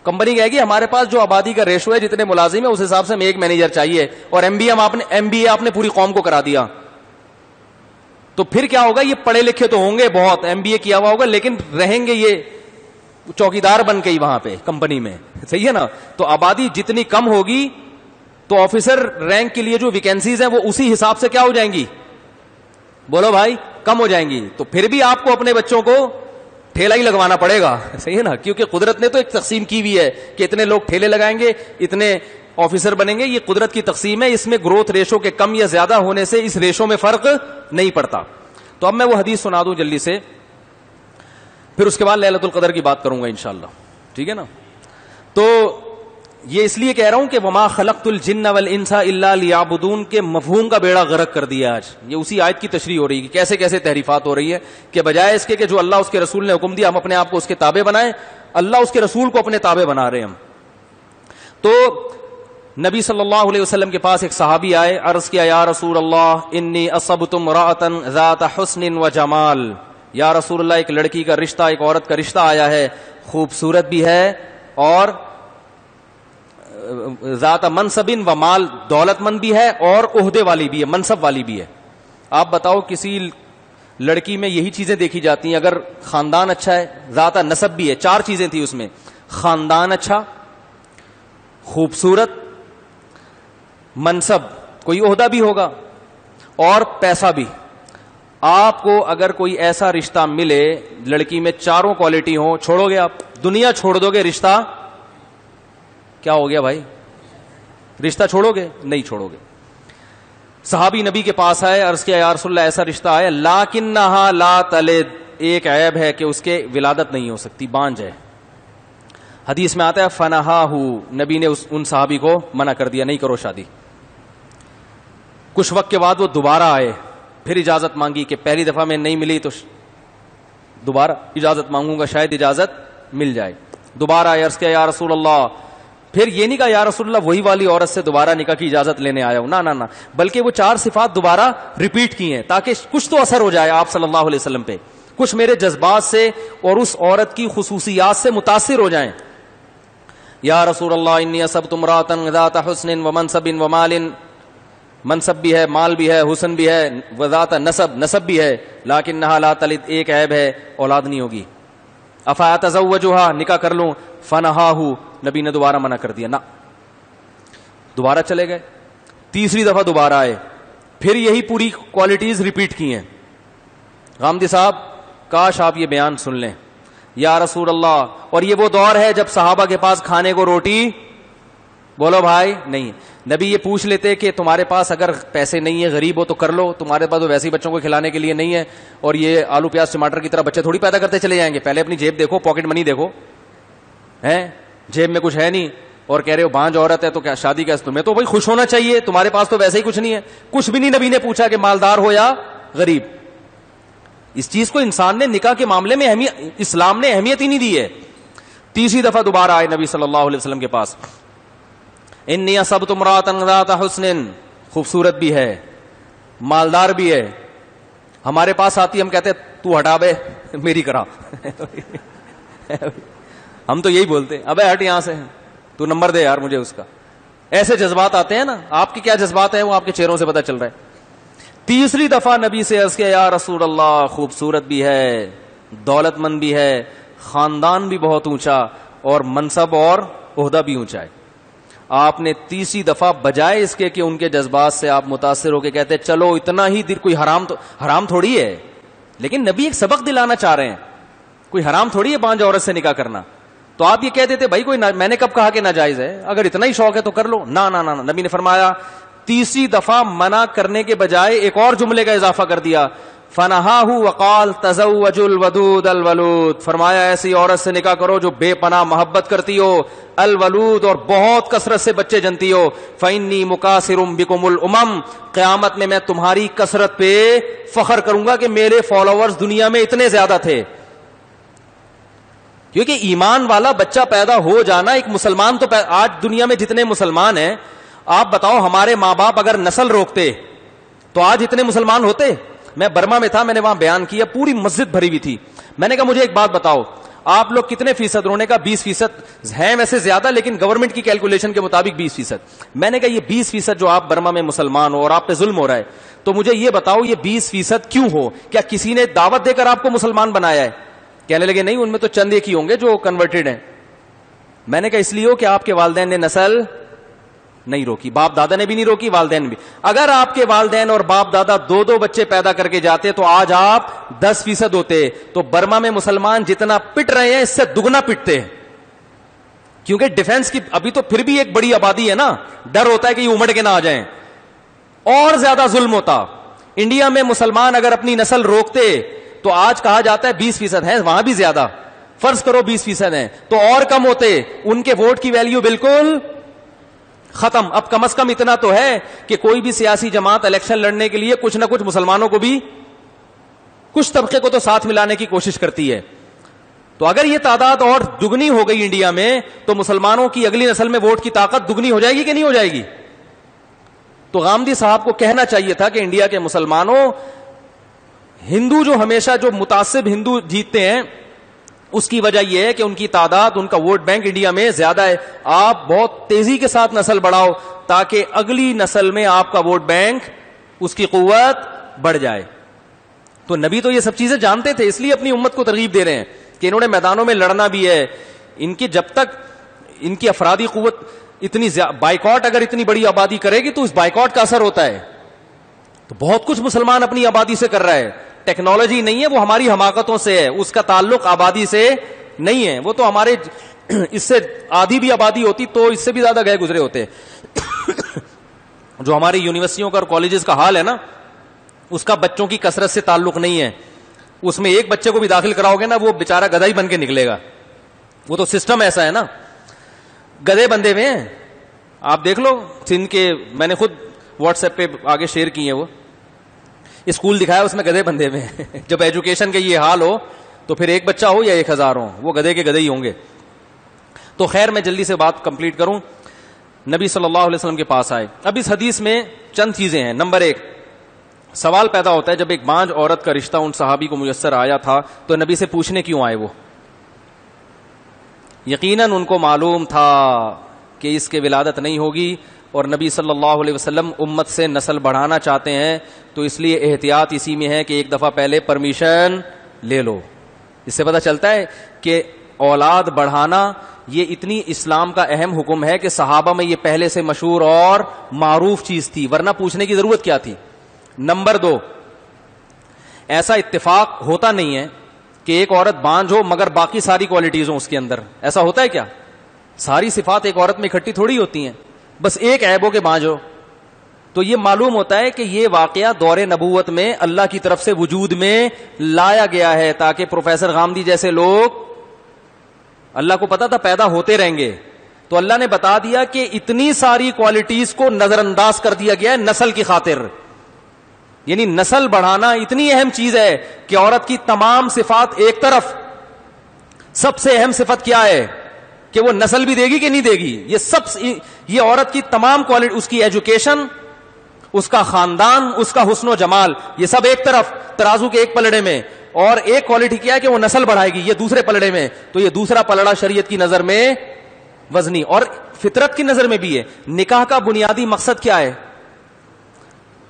کمپنی کہے گی ہمارے پاس جو آبادی کا ریشو ہے, جتنے ملازم ہیں اس حساب سے ہمیں ایک مینیجر چاہیے, اور ایم بی اے آپ نے پوری قوم کو کرا دیا. تو پھر کیا ہوگا, یہ پڑھے لکھے تو ہوں گے بہت, MBA کیا ہوا ہوگا, لیکن رہیں گے یہ چوکیدار بن کے ہی وہاں پہ کمپنی میں. صحیح ہے نا. تو آبادی جتنی کم ہوگی تو آفیسر رینک کے لیے جو ویکینسیز ہیں وہ اسی حساب سے کیا ہو جائیں گی, بولو بھائی, کم ہو جائیں گی. تو پھر بھی آپ کو اپنے بچوں کو ٹھیلا ہی لگوانا پڑے گا. صحیح ہے نا, کیونکہ قدرت نے تو ایک تقسیم کی ہوئی ہے کہ اتنے لوگ ٹھیلے لگائیں گے, اتنے آفیسر بنیں گے. یہ قدرت کی تقسیم ہے, اس میں گروتھ ریشو کے کم یا زیادہ ہونے سے اس ریشو میں فرق نہیں پڑتا. تو اب میں وہ حدیث سنا دوں جلدی سے, پھر اس کے بعد لیلۃ القدر کی بات کروں گا انشاءاللہ. ٹھیک ہے نا. تو یہ اس لیے کہہ رہا ہوں کہ وما خلقت الجن والانس الا لیعبدون کے مفہوم کا بیڑا غرق کر دیا آج. یہ اسی آیت کی تشریح ہو رہی ہے کہ کیسے کیسے تحریفات ہو رہی ہے, کہ بجائے اس کے کہ جو اللہ اس کے رسول نے حکم دیا ہم اپنے آپ کو اس کے تابع بنائیں, اللہ اس کے رسول کو اپنے تابع بنا رہے ہیں ہم. تو نبی صلی اللہ علیہ وسلم کے پاس ایک صحابی آئے, عرض کیا یا رسول اللہ انی اصبت امرأۃ ذات حسن و جمال, یا رسول اللہ ایک لڑکی کا رشتہ, ایک عورت کا رشتہ آیا ہے, خوبصورت بھی ہے اور ذات منصب و مال, دولت مند بھی ہے اور عہدے والی بھی ہے, منصب والی بھی ہے. آپ بتاؤ کسی لڑکی میں یہی چیزیں دیکھی جاتی ہیں, اگر خاندان اچھا ہے, ذات نسب بھی ہے, 4 چیزیں تھی اس میں, خاندان اچھا, خوبصورت, منصب کوئی عہدہ بھی ہوگا اور پیسہ بھی. آپ کو اگر کوئی ایسا رشتہ ملے لڑکی میں 4 کوالٹی ہوں, چھوڑو گے آپ؟ دنیا چھوڑ دو گے, رشتہ کیا ہو گیا بھائی؟ رشتہ چھوڑو گے؟ نہیں چھوڑو گے. صحابی نبی کے پاس آئے, عرض کیا یا رسول اللہ ایسا رشتہ آیا لاکنھا لا تلد, ایک عیب ہے کہ اس کے ولادت نہیں ہو سکتی, بانج ہے. حدیث میں آتا ہے فنہاہ, نبی نے ان صحابی کو منع کر دیا, نہیں کرو شادی. کچھ وقت کے بعد وہ دوبارہ آئے, پھر اجازت مانگی کہ پہلی دفعہ میں نہیں ملی تو دوبارہ اجازت مانگوں گا, شاید اجازت مل جائے. دوبارہ آئے, عرض کیا یا رسول اللہ, پھر یہ نہیں کہا یا رسول اللہ وہی والی عورت سے دوبارہ نکاح کی اجازت لینے آیا ہوں, نہ, بلکہ وہ 4 صفات دوبارہ ریپیٹ کی ہیں تاکہ کچھ تو اثر ہو جائے آپ صلی اللہ علیہ وسلم پہ, کچھ میرے جذبات سے اور اس عورت کی خصوصیات سے متاثر ہو جائیں. یا رسول اللہ انی اصبت امرأۃ ذات حسن و منصب و مال, منصب بھی ہے, مال بھی ہے, حسن بھی ہے, وذات نسب بھی ہے, لاکنھا لا تلد, ایک عیب ہے, اولاد نہیں ہوگی. افاتزوجھا, نکاح کر لوں؟ فنہاہ, نبی نے دوبارہ منع کر دیا, نہ. دوبارہ چلے گئے, تیسری دفعہ دوبارہ آئے, پھر یہی پوری کوالٹیز ریپیٹ کی ہیں. غامدی صاحب کاش آپ یہ بیان سن لیں. یا رسول اللہ, اور یہ وہ دور ہے جب صحابہ کے پاس کھانے کو روٹی, بولو بھائی, نہیں. نبی یہ پوچھ لیتے کہ تمہارے پاس اگر پیسے نہیں ہے, غریب ہو تو کر لو, تمہارے پاس تو ویسے ہی بچوں کو کھلانے کے لیے نہیں ہے, اور یہ آلو پیاز ٹماٹر کی طرح بچے تھوڑی پیدا کرتے چلے جائیں گے. پہلے اپنی جیب دیکھو, پاکٹ منی دیکھو, ہیں جیب میں کچھ ہے نہیں اور کہہ رہے ہو بانج عورت ہے تو کیا شادی کیسے؟ تمہیں تو بھائی خوش ہونا چاہیے, تمہارے پاس تو ویسے ہی کچھ نہیں ہے. کچھ بھی نہیں نبی نے پوچھا کہ مالدار ہو یا غریب. اس چیز کو انسان نے نکاح کے معاملے میں اسلام نے اہمیت ہی نہیں دی ہے. تیسری دفعہ دوبارہ آئے نبی صلی اللہ علیہ وسلم کے پاس, انی اصبت امرأۃ ذات حسن, خوبصورت بھی ہے, مالدار بھی ہے. ہمارے پاس آتی, ہم کہتے تو ہٹا بے میری کرا ہم تو یہی بولتے ہیں, ابے ہٹ یہاں سے, تو نمبر دے یار مجھے اس کا. ایسے جذبات آتے ہیں نا. آپ کے کیا جذبات ہیں وہ آپ کے چہروں سے پتہ چل رہا ہے. تیسری دفعہ نبی سے عرض کیا یا رسول اللہ, خوبصورت بھی ہے, دولت مند بھی ہے, خاندان بھی بہت اونچا, اور منصب اور عہدہ بھی اونچا ہے. آپ نے تیسری دفعہ بجائے اس کے کہ ان کے جذبات سے آپ متاثر ہو کے کہتے چلو اتنا ہی دیر, کوئی حرام تھوڑی ہے, لیکن نبی ایک سبق دلانا چاہ رہے ہیں, کوئی حرام تھوڑی ہے بانج عورت سے نکاح کرنا. تو آپ یہ کہہ دیتے بھائی کوئی میں نے کب کہا کہ ناجائز ہے, اگر اتنا ہی شوق ہے تو کر لو. نہ, نبی نے فرمایا, تیسری دفعہ منع کرنے کے بجائے ایک اور جملے کا اضافہ کر دیا, فنہاہ وقال تزوجوا الودود الولود, فرمایا ایسی عورت سے نکاح کرو جو بے پناہ محبت کرتی ہو, الولود, اور بہت کثرت سے بچے جنتی ہو. فانی مکاثر بکم الامم, قیامت میں تمہاری کثرت پہ فخر کروں گا کہ میرے فالوورز دنیا میں اتنے زیادہ تھے. کیونکہ ایمان والا بچہ پیدا ہو جانا ایک مسلمان, تو آج دنیا میں جتنے مسلمان ہیں آپ بتاؤ, ہمارے ماں باپ اگر نسل روکتے تو آج اتنے مسلمان ہوتے؟ میں برما میں تھا, میں نے وہاں بیان کیا, پوری مسجد بھری ہوئی تھی. میں نے کہا مجھے ایک بات بتاؤ, آپ لوگ کتنے فیصد؟ رونے کا 20% ہیں ویسے زیادہ, لیکن گورنمنٹ کی کیلکولیشن کے مطابق 20%. میں نے کہا یہ 20% جو آپ برما میں مسلمان ہو اور آپ پہ ظلم ہو رہا ہے, تو مجھے یہ بتاؤ یہ 20% کیوں ہو؟ کیا کسی نے دعوت دے کر آپ کو مسلمان بنایا ہے؟ کہنے لگے نہیں, ان میں تو چند ایک ہی ہوں گے جو کنورٹڈ ہیں. میں نے کہا اس لیے ہو کہ آپ کے والدین نے نسل نہیں روکی, باپ دادا نے بھی نہیں روکی, والدین بھی. اگر آپ کے والدین اور باپ دادا 2 بچے پیدا کر کے جاتے تو آج آپ 10% ہوتے. تو برما میں مسلمان جتنا پٹ رہے ہیں اس سے دگنا پٹتے ہیں, کیونکہ ڈیفنس کی ابھی تو پھر بھی ایک بڑی آبادی ہے نا, ڈر ہوتا ہے کہ یہ امڑ کے نہ آ جائیں, اور زیادہ ظلم ہوتا. انڈیا میں مسلمان اگر اپنی نسل روکتے تو آج کہا جاتا ہے 20% ہیں, وہاں بھی زیادہ, فرض کرو 20% ہیں تو اور کم ہوتے, ان کے ووٹ کی ویلیو بالکل ختم. اب کم از کم اتنا تو ہے کہ کوئی بھی سیاسی جماعت الیکشن لڑنے کے لیے کچھ نہ کچھ مسلمانوں کو بھی, کچھ طبقے کو تو ساتھ ملانے کی کوشش کرتی ہے. تو اگر یہ تعداد اور دگنی ہو گئی انڈیا میں تو مسلمانوں کی اگلی نسل میں ووٹ کی طاقت دگنی ہو جائے گی کہ نہیں ہو جائے گی؟ تو غامدی صاحب کو کہنا چاہیے تھا کہ انڈیا کے مسلمانوں، ہندو جو ہمیشہ جو متعصب ہندو جیتتے ہیں اس کی وجہ یہ ہے کہ ان کی تعداد، ان کا ووٹ بینک انڈیا میں زیادہ ہے. آپ بہت تیزی کے ساتھ نسل بڑھاؤ تاکہ اگلی نسل میں آپ کا ووٹ بینک، اس کی قوت بڑھ جائے. تو نبی تو یہ سب چیزیں جانتے تھے، اس لیے اپنی امت کو ترغیب دے رہے ہیں کہ انہوں نے میدانوں میں لڑنا بھی ہے. ان کی جب تک ان کی افرادی قوت اتنی بائیکاٹ اگر اتنی بڑی آبادی کرے گی تو اس بائیکاٹ کا اثر ہوتا ہے. تو بہت کچھ مسلمان اپنی آبادی سے کر رہا ہے. ٹیکنالوجی نہیں ہے، وہ ہماری حماقتوں سے ہے، اس کا تعلق آبادی سے نہیں ہے. وہ تو ہمارے اس سے آدھی بھی آبادی ہوتی تو اس سے بھی زیادہ گئے گزرے ہوتے. جو ہماری یونیورسٹیوں کا اور کالجز کا حال ہے نا، اس کا بچوں کی کثرت سے تعلق نہیں ہے. اس میں ایک بچے کو بھی داخل کراؤ گے نا، وہ بےچارہ گدھا ہی بن کے نکلے گا. وہ تو سسٹم ایسا ہے نا، گدھے بندے ہوئے ہیں. آپ دیکھ لو سندھ کے، میں نے خود واٹس ایپ پہ آگے شیئر کی ہیں، وہ اسکول دکھایا اس میں گدھے بندے ہوئے ہیں. جب ایجوکیشن کا یہ حال ہو تو پھر ایک بچہ ہو یا 1000 ہو، وہ گدھے کے گدھے ہی ہوں گے. تو خیر میں جلدی سے بات کمپلیٹ کروں. نبی صلی اللہ علیہ وسلم کے پاس آئے. اب اس حدیث میں چند چیزیں ہیں. نمبر 1، سوال پیدا ہوتا ہے جب ایک بانج عورت کا رشتہ ان صحابی کو میسر آیا تھا تو نبی سے پوچھنے کیوں آئے؟ وہ یقیناً ان کو معلوم تھا کہ اس کے ولادت نہیں ہوگی اور نبی صلی اللہ علیہ وسلم امت سے نسل بڑھانا چاہتے ہیں، تو اس لیے احتیاط اسی میں ہے کہ ایک دفعہ پہلے پرمیشن لے لو. اس سے پتہ چلتا ہے کہ اولاد بڑھانا یہ اتنی اسلام کا اہم حکم ہے کہ صحابہ میں یہ پہلے سے مشہور اور معروف چیز تھی، ورنہ پوچھنے کی ضرورت کیا تھی. نمبر 2، ایسا اتفاق ہوتا نہیں ہے کہ ایک عورت بانجھ ہو مگر باقی ساری کوالٹیز ہوں اس کے اندر. ایسا ہوتا ہے کیا؟ ساری صفات ایک عورت میں اکٹھی تھوڑی ہوتی ہیں، بس ایک عیب ہو کہ بانجھ ہو. تو یہ معلوم ہوتا ہے کہ یہ واقعہ دور نبوت میں اللہ کی طرف سے وجود میں لایا گیا ہے تاکہ پروفیسر غامدی جیسے لوگ، اللہ کو پتا تھا پیدا ہوتے رہیں گے، تو اللہ نے بتا دیا کہ اتنی ساری کوالٹیز کو نظر انداز کر دیا گیا ہے نسل کی خاطر. یعنی نسل بڑھانا اتنی اہم چیز ہے کہ عورت کی تمام صفات ایک طرف، سب سے اہم صفت کیا ہے کہ وہ نسل بھی دے گی کہ نہیں دے گی. یہ عورت کی تمام کوالٹی، اس کی ایجوکیشن، اس کا خاندان، اس کا حسن و جمال، یہ سب ایک طرف ترازو کے ایک پلڑے میں. اور ایک کوالٹی کیا ہے کہ وہ نسل بڑھائے گی، یہ دوسرے پلڑے میں. تو یہ دوسرا پلڑا شریعت کی نظر میں وزنی اور فطرت کی نظر میں بھی ہے. نکاح کا بنیادی مقصد کیا ہے؟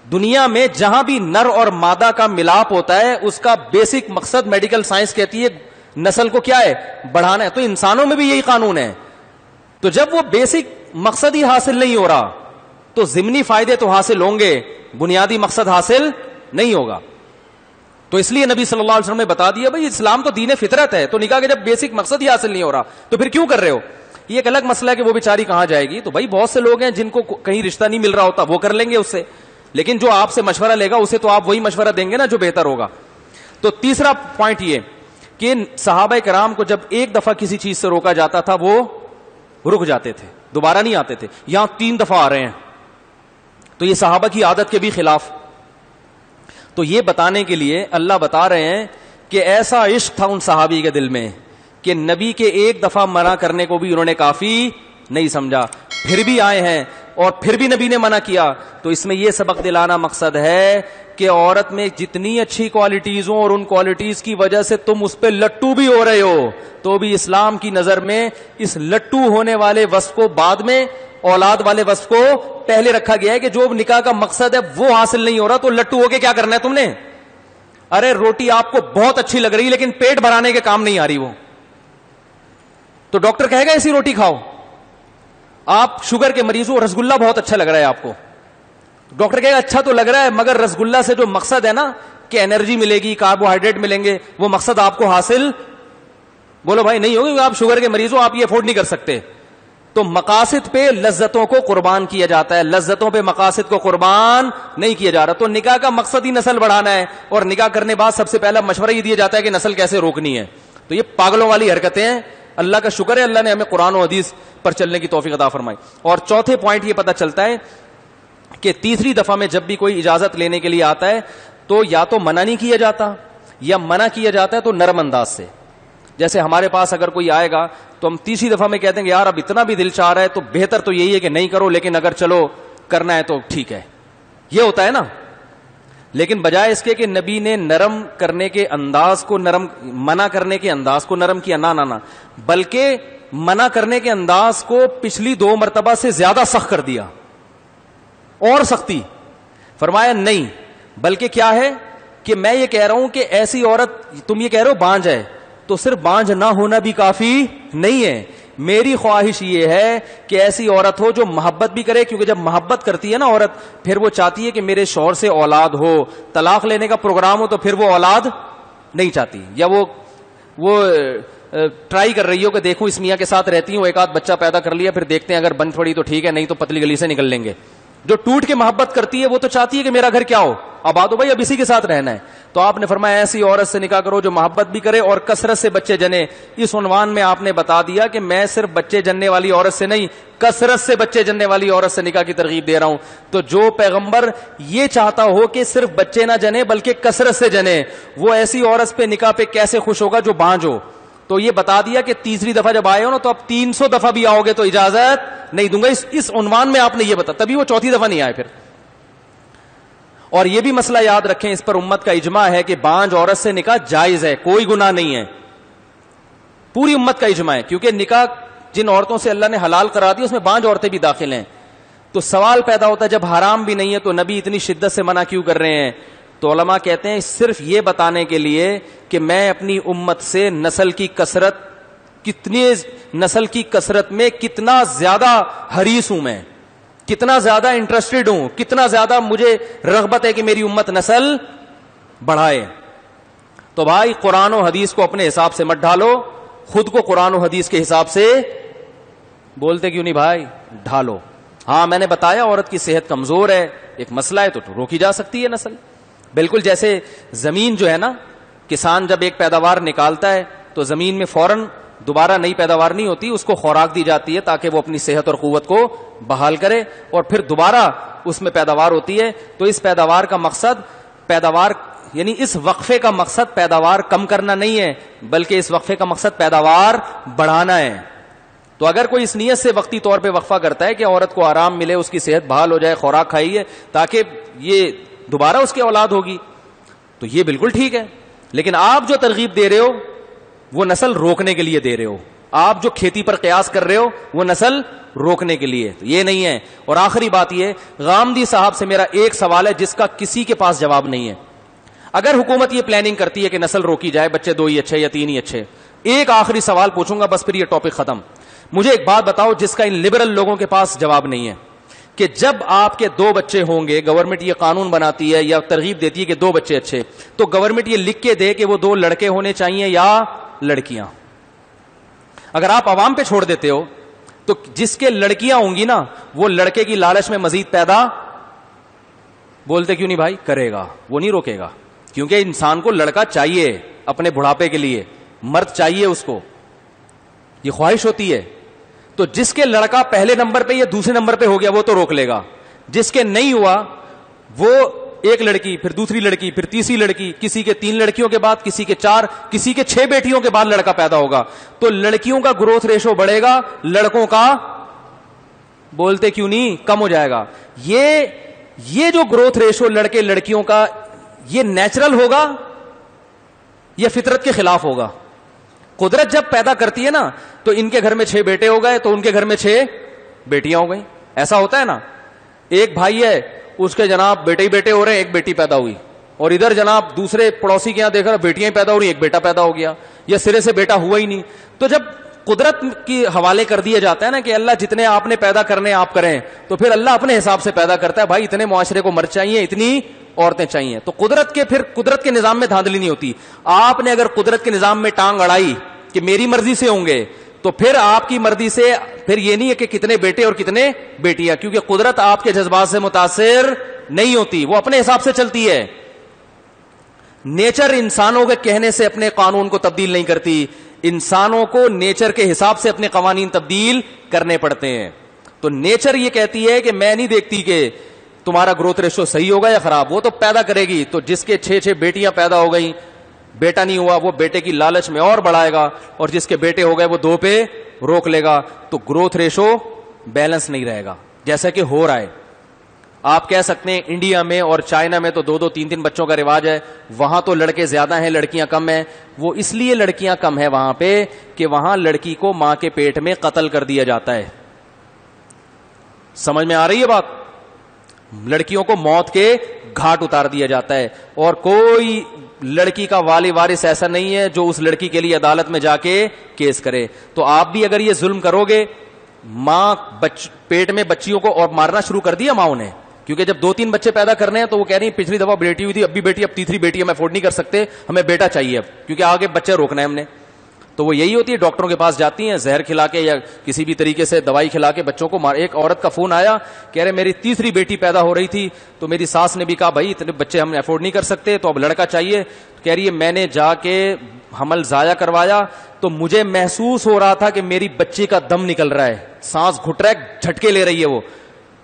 دنیا میں جہاں بھی نر اور مادہ کا ملاپ ہوتا ہے اس کا بیسک مقصد میڈیکل سائنس کہتی ہے نسل کو کیا ہے؟ بڑھانا ہے. تو انسانوں میں بھی یہی قانون ہے. تو جب وہ بیسک مقصد ہی حاصل نہیں ہو رہا تو ضمنی فائدے تو حاصل ہوں گے، بنیادی مقصد حاصل نہیں ہوگا. تو اس لیے نبی صلی اللہ علیہ وسلم نے بتا دیا بھائی اسلام تو دین فطرت ہے. تو نکاح کے جب بیسک مقصد ہی حاصل نہیں ہو رہا تو پھر کیوں کر رہے ہو؟ یہ ایک الگ مسئلہ ہے کہ وہ بیچاری کہاں جائے گی. تو بھائی بہت سے لوگ ہیں جن کو کہیں رشتہ نہیں مل رہا ہوتا، وہ کر لیں گے اس سے، لیکن جو آپ سے مشورہ لے گا اسے تو آپ وہی مشورہ دیں گے نا جو بہتر ہوگا. تو تیسرا پوائنٹ یہ کہ صحابہ کرام کو جب ایک دفعہ کسی چیز سے روکا جاتا تھا وہ رک جاتے تھے، دوبارہ نہیں آتے تھے. یہاں 3 دفعہ آ رہے ہیں تو یہ صحابہ کی عادت کے بھی خلاف. تو یہ بتانے کے لیے اللہ بتا رہے ہیں کہ ایسا عشق تھا ان صحابی کے دل میں کہ نبی کے ایک دفعہ منع کرنے کو بھی انہوں نے کافی نہیں سمجھا، پھر بھی آئے ہیں اور پھر بھی نبی نے منع کیا. تو اس میں یہ سبق دلانا مقصد ہے کہ عورت میں جتنی اچھی کوالٹیز ہوں اور ان کوالٹیز کی وجہ سے تم اس پہ لٹو بھی ہو رہے ہو تو بھی اسلام کی نظر میں اس لٹو ہونے والے وصف کو بعد میں، اولاد والے وصف کو پہلے رکھا گیا ہے کہ جو نکاح کا مقصد ہے وہ حاصل نہیں ہو رہا تو لٹو ہو کے کیا کرنا ہے تم نے؟ ارے روٹی آپ کو بہت اچھی لگ رہی لیکن پیٹ بھرانے کے کام نہیں آ رہی، وہ تو ڈاکٹر کہے گا ایسی روٹی کھاؤ. آپ شوگر کے مریض ہو، رسگلہ بہت اچھا لگ رہا ہے آپ کو، ڈاکٹر کہے گا اچھا تو لگ رہا ہے مگر رسگلہ سے جو مقصد ہے نا کہ انرجی ملے گی، کاربوہائیڈریٹ ملیں گے، وہ مقصد آپ کو حاصل، بولو بھائی نہیں ہوگی، آپ شوگر کے مریض ہو، آپ یہ افورڈ نہیں کر سکتے. تو مقاصد پہ لذتوں کو قربان کیا جاتا ہے، لذتوں پہ مقاصد کو قربان نہیں کیا جا رہا. تو نکاح کا مقصد ہی نسل بڑھانا ہے اور نکاح کرنے بعد سب سے پہلا مشورہ یہ دیا جاتا ہے کہ نسل کیسے روکنی ہے. تو یہ پاگلوں والی حرکتیں ہیں. اللہ کا شکر ہے اللہ نے ہمیں قرآن و حدیث پر چلنے کی توفیق عطا فرمائی. اور چوتھے پوائنٹ یہ پتہ چلتا ہے کہ تیسری دفعہ میں جب بھی کوئی اجازت لینے کے لیے آتا ہے تو یا تو منع نہیں کیا جاتا یا منع کیا جاتا ہے تو نرم انداز سے. جیسے ہمارے پاس اگر کوئی آئے گا تو ہم تیسری دفعہ میں کہتے ہیں کہ یار اب اتنا بھی دل چاہ رہا ہے تو بہتر تو یہی ہے کہ نہیں کرو، لیکن اگر چلو کرنا ہے تو ٹھیک ہے. یہ ہوتا ہے نا. لیکن بجائے اس کے کہ نبی نے نرم کرنے کے انداز کو نرم، منع کرنے کے انداز کو نرم کیا، نہ بلکہ منع کرنے کے انداز کو پچھلی 2 مرتبہ سے زیادہ سخت کر دیا، اور سختی. فرمایا نہیں، بلکہ کیا ہے کہ میں یہ کہہ رہا ہوں کہ ایسی عورت، تم یہ کہہ رہے ہو بانجھ ہے، تو صرف بانجھ نہ ہونا بھی کافی نہیں ہے. میری خواہش یہ ہے کہ ایسی عورت ہو جو محبت بھی کرے، کیونکہ جب محبت کرتی ہے نا عورت، پھر وہ چاہتی ہے کہ میرے شوہر سے اولاد ہو. طلاق لینے کا پروگرام ہو تو پھر وہ اولاد نہیں چاہتی، یا وہ ٹرائی کر رہی ہو کہ دیکھوں اس میاں کے ساتھ رہتی ہوں، ایک آدھ بچہ پیدا کر لیا، پھر دیکھتے ہیں اگر بن پڑی تو ٹھیک ہے، نہیں تو پتلی گلی سے نکل لیں گے. جو ٹوٹ کے محبت کرتی ہے وہ تو چاہتی ہے کہ میرا گھر کیا ہو، آباد ہو بھائی، اب اسی کے ساتھ رہنا ہے. تو آپ نے فرمایا ایسی عورت سے نکاح کرو جو محبت بھی کرے اور کثرت سے بچے جنے. اس عنوان میں آپ نے بتا دیا کہ میں صرف بچے جننے والی عورت سے نہیں، کثرت سے بچے جننے والی عورت سے نکاح کی ترغیب دے رہا ہوں. تو جو پیغمبر یہ چاہتا ہو کہ صرف بچے نہ جنے بلکہ کثرت سے جنے، وہ ایسی عورت پہ نکاح پہ کیسے خوش ہوگا جو بانجھ ہو. تو یہ بتا دیا کہ تیسری دفعہ جب آئے ہو نا تو اب 300 دفعہ بھی آؤ گے تو اجازت نہیں دوں گا. اس عنوان میں آپ نے یہ بتا، تبھی وہ چوتھی دفعہ نہیں آئے پھر. اور یہ بھی مسئلہ یاد رکھیں، اس پر امت کا اجماع ہے کہ بانجھ عورت سے نکاح جائز ہے، کوئی گناہ نہیں ہے. پوری امت کا اجماع ہے، کیونکہ نکاح جن عورتوں سے اللہ نے حلال کرا دی اس میں بانجھ عورتیں بھی داخل ہیں. تو سوال پیدا ہوتا ہے جب حرام بھی نہیں ہے تو نبی اتنی شدت سے منع کیوں کر رہے ہیں؟ تو علماء کہتے ہیں صرف یہ بتانے کے لیے کہ میں اپنی امت سے نسل کی کثرت میں کتنا زیادہ حریص ہوں، میں کتنا زیادہ انٹرسٹڈ ہوں، کتنا زیادہ مجھے رغبت ہے کہ میری امت نسل بڑھائے. تو بھائی قرآن و حدیث کو اپنے حساب سے مت ڈھالو، خود کو قرآن و حدیث کے حساب سے بولتے کیوں نہیں بھائی ڈھالو. ہاں میں نے بتایا عورت کی صحت کمزور ہے، ایک مسئلہ ہے تو روکی جا سکتی ہے نسل. بالکل جیسے زمین جو ہے نا، کسان جب ایک پیداوار نکالتا ہے تو زمین میں فوراً دوبارہ نئی پیداوار نہیں ہوتی، اس کو خوراک دی جاتی ہے تاکہ وہ اپنی صحت اور قوت کو بحال کرے، اور پھر دوبارہ اس میں پیداوار ہوتی ہے. تو اس پیداوار کا مقصد یعنی اس وقفے کا مقصد پیداوار کم کرنا نہیں ہے، بلکہ اس وقفے کا مقصد پیداوار بڑھانا ہے. تو اگر کوئی اس نیت سے وقتی طور پہ وقفہ کرتا ہے کہ عورت کو آرام ملے، اس کی صحت بحال ہو جائے، خوراک کھائیے تاکہ یہ دوبارہ اس کی اولاد ہوگی، تو یہ بالکل ٹھیک ہے. لیکن آپ جو ترغیب دے رہے ہو وہ نسل روکنے کے لیے دے رہے ہو، آپ جو کھیتی پر قیاس کر رہے ہو وہ نسل روکنے کے لیے، تو یہ نہیں ہے. اور آخری بات یہ، غامدی صاحب سے میرا ایک سوال ہے جس کا کسی کے پاس جواب نہیں ہے. اگر حکومت یہ پلاننگ کرتی ہے کہ نسل روکی جائے، بچے 2 ہی اچھے یا 3 ہی اچھے، ایک آخری سوال پوچھوں گا بس، پھر یہ ٹاپک ختم. مجھے ایک بات بتاؤ جس کا ان لبرل لوگوں کے پاس جواب نہیں ہے، کہ جب آپ کے 2 بچے ہوں گے، گورنمنٹ یہ قانون بناتی ہے یا ترغیب دیتی ہے کہ 2 بچے اچھے، تو گورنمنٹ یہ لکھ کے دے کہ وہ 2 لڑکے ہونے چاہیے یا لڑکیاں. اگر آپ عوام پہ چھوڑ دیتے ہو تو جس کے لڑکیاں ہوں گی نا، وہ لڑکے کی لالچ میں مزید پیدا، بولتے کیوں نہیں بھائی، کرے گا، وہ نہیں روکے گا. کیونکہ انسان کو لڑکا چاہیے اپنے بڑھاپے کے لیے، مرد چاہیے اس کو، یہ خواہش ہوتی ہے. تو جس کے لڑکا پہلے نمبر پہ یا دوسرے نمبر پہ ہو گیا وہ تو روک لے گا. جس کے نہیں ہوا وہ ایک لڑکی، پھر دوسری لڑکی، پھر تیسری لڑکی، کسی کے 3 لڑکیوں کے بعد، کسی کے 4، کسی کے 6 بیٹیوں کے بعد لڑکا پیدا ہوگا. تو لڑکیوں کا گروتھ ریشو بڑھے گا، لڑکوں کا بولتے کیوں نہیں کم ہو جائے گا. یہ جو گروتھ ریشو لڑکے لڑکیوں کا، یہ نیچرل ہوگا یا فطرت کے خلاف ہوگا؟ قدرت جب پیدا کرتی ہے نا تو ان کے گھر میں 6 بیٹے ہو گئے تو ان کے گھر میں 6 بیٹیاں ہو گئیں. ایسا ہوتا ہے نا، ایک بھائی ہے اس کے جناب بیٹے ہی بیٹے ہو رہے ہیں، ایک بیٹی پیدا ہوئی، اور ادھر جناب دوسرے پڑوسی کے یہاں دیکھ رہا بیٹیاں ہی پیدا ہو رہی، ایک بیٹا پیدا ہو گیا، یا سرے سے بیٹا ہوا ہی نہیں. تو جب قدرت کی حوالے کر دیا جاتا ہے نا کہ اللہ جتنے آپ نے پیدا کرنے آپ کریں، تو پھر اللہ اپنے حساب سے پیدا کرتا ہے، بھائی اتنے معاشرے کو مرد چاہیے، اتنی عورتیں چاہیے. تو قدرت کے نظام میں دھاندلی نہیں ہوتی. آپ نے اگر قدرت کے نظام میں ٹانگ اڑائی کہ میری مرضی سے ہوں گے، تو پھر آپ کی مرضی سے پھر یہ نہیں ہے کہ کتنے بیٹے اور کتنے بیٹیاں، کیونکہ قدرت آپ کے جذبات سے متاثر نہیں ہوتی، وہ اپنے حساب سے چلتی ہے. نیچر انسانوں کے کہنے سے اپنے قانون کو تبدیل نہیں کرتی، انسانوں کو نیچر کے حساب سے اپنے قوانین تبدیل کرنے پڑتے ہیں. تو نیچر یہ کہتی ہے کہ میں نہیں دیکھتی کہ تمہارا گروتھ ریشو صحیح ہوگا یا خراب، وہ تو پیدا کرے گی. تو جس کے 6 بیٹیاں پیدا ہو گئیں بیٹا نہیں ہوا وہ بیٹے کی لالچ میں اور بڑھائے گا, اور جس کے بیٹے ہو گئے وہ 2 پہ روک لے گا, تو گروتھ ریشو بیلنس نہیں رہے گا جیسا کہ ہو رہا ہے. آپ کہہ سکتے ہیں انڈیا میں اور چائنا میں تو 2 3 بچوں کا رواج ہے, وہاں تو لڑکے زیادہ ہیں لڑکیاں کم ہیں. وہ اس لیے لڑکیاں کم ہیں وہاں پہ کہ وہاں لڑکی کو ماں کے پیٹ میں قتل کر دیا جاتا ہے. سمجھ میں آ رہی ہے بات؟ لڑکیوں کو موت کے گھاٹ اتار دیا جاتا ہے, اور کوئی لڑکی کا والی وارث ایسا نہیں ہے جو اس لڑکی کے لیے عدالت میں جا کے کیس کرے. تو آپ بھی اگر یہ ظلم کرو گے, ماں پیٹ میں بچیوں کو اور مارنا شروع کر دیا ماؤں نے, کیونکہ جب 2 3 بچے پیدا کرنے ہیں تو وہ کہہ رہی ہیں پچھلی دفعہ بیٹی ہوئی تھی, اب بھی بیٹی, اب تیسری بیٹی ہم افورڈ نہیں کر سکتے, ہمیں بیٹا چاہیے اب, کیونکہ آگے بچے روکنا ہے ہم نے. تو وہ یہی ہوتی ہے, ڈاکٹروں کے پاس جاتی ہیں, زہر کھلا کے یا کسی بھی طریقے سے دوائی کھلا کے بچوں کو مار. ایک عورت کا فون آیا, کہہ رہے میری تیسری بیٹی پیدا ہو رہی تھی, تو میری ساس نے بھی کہا بھائی اتنے بچے ہم افورڈ نہیں کر سکتے, تو اب لڑکا چاہیے. کہہ رہی ہے میں نے جا کے حمل ضائع کروایا تو مجھے محسوس ہو رہا تھا کہ میری بچی کا دم نکل رہا ہے, سانس گھٹ رہا ہے, جھٹکے لے رہی ہے وہ.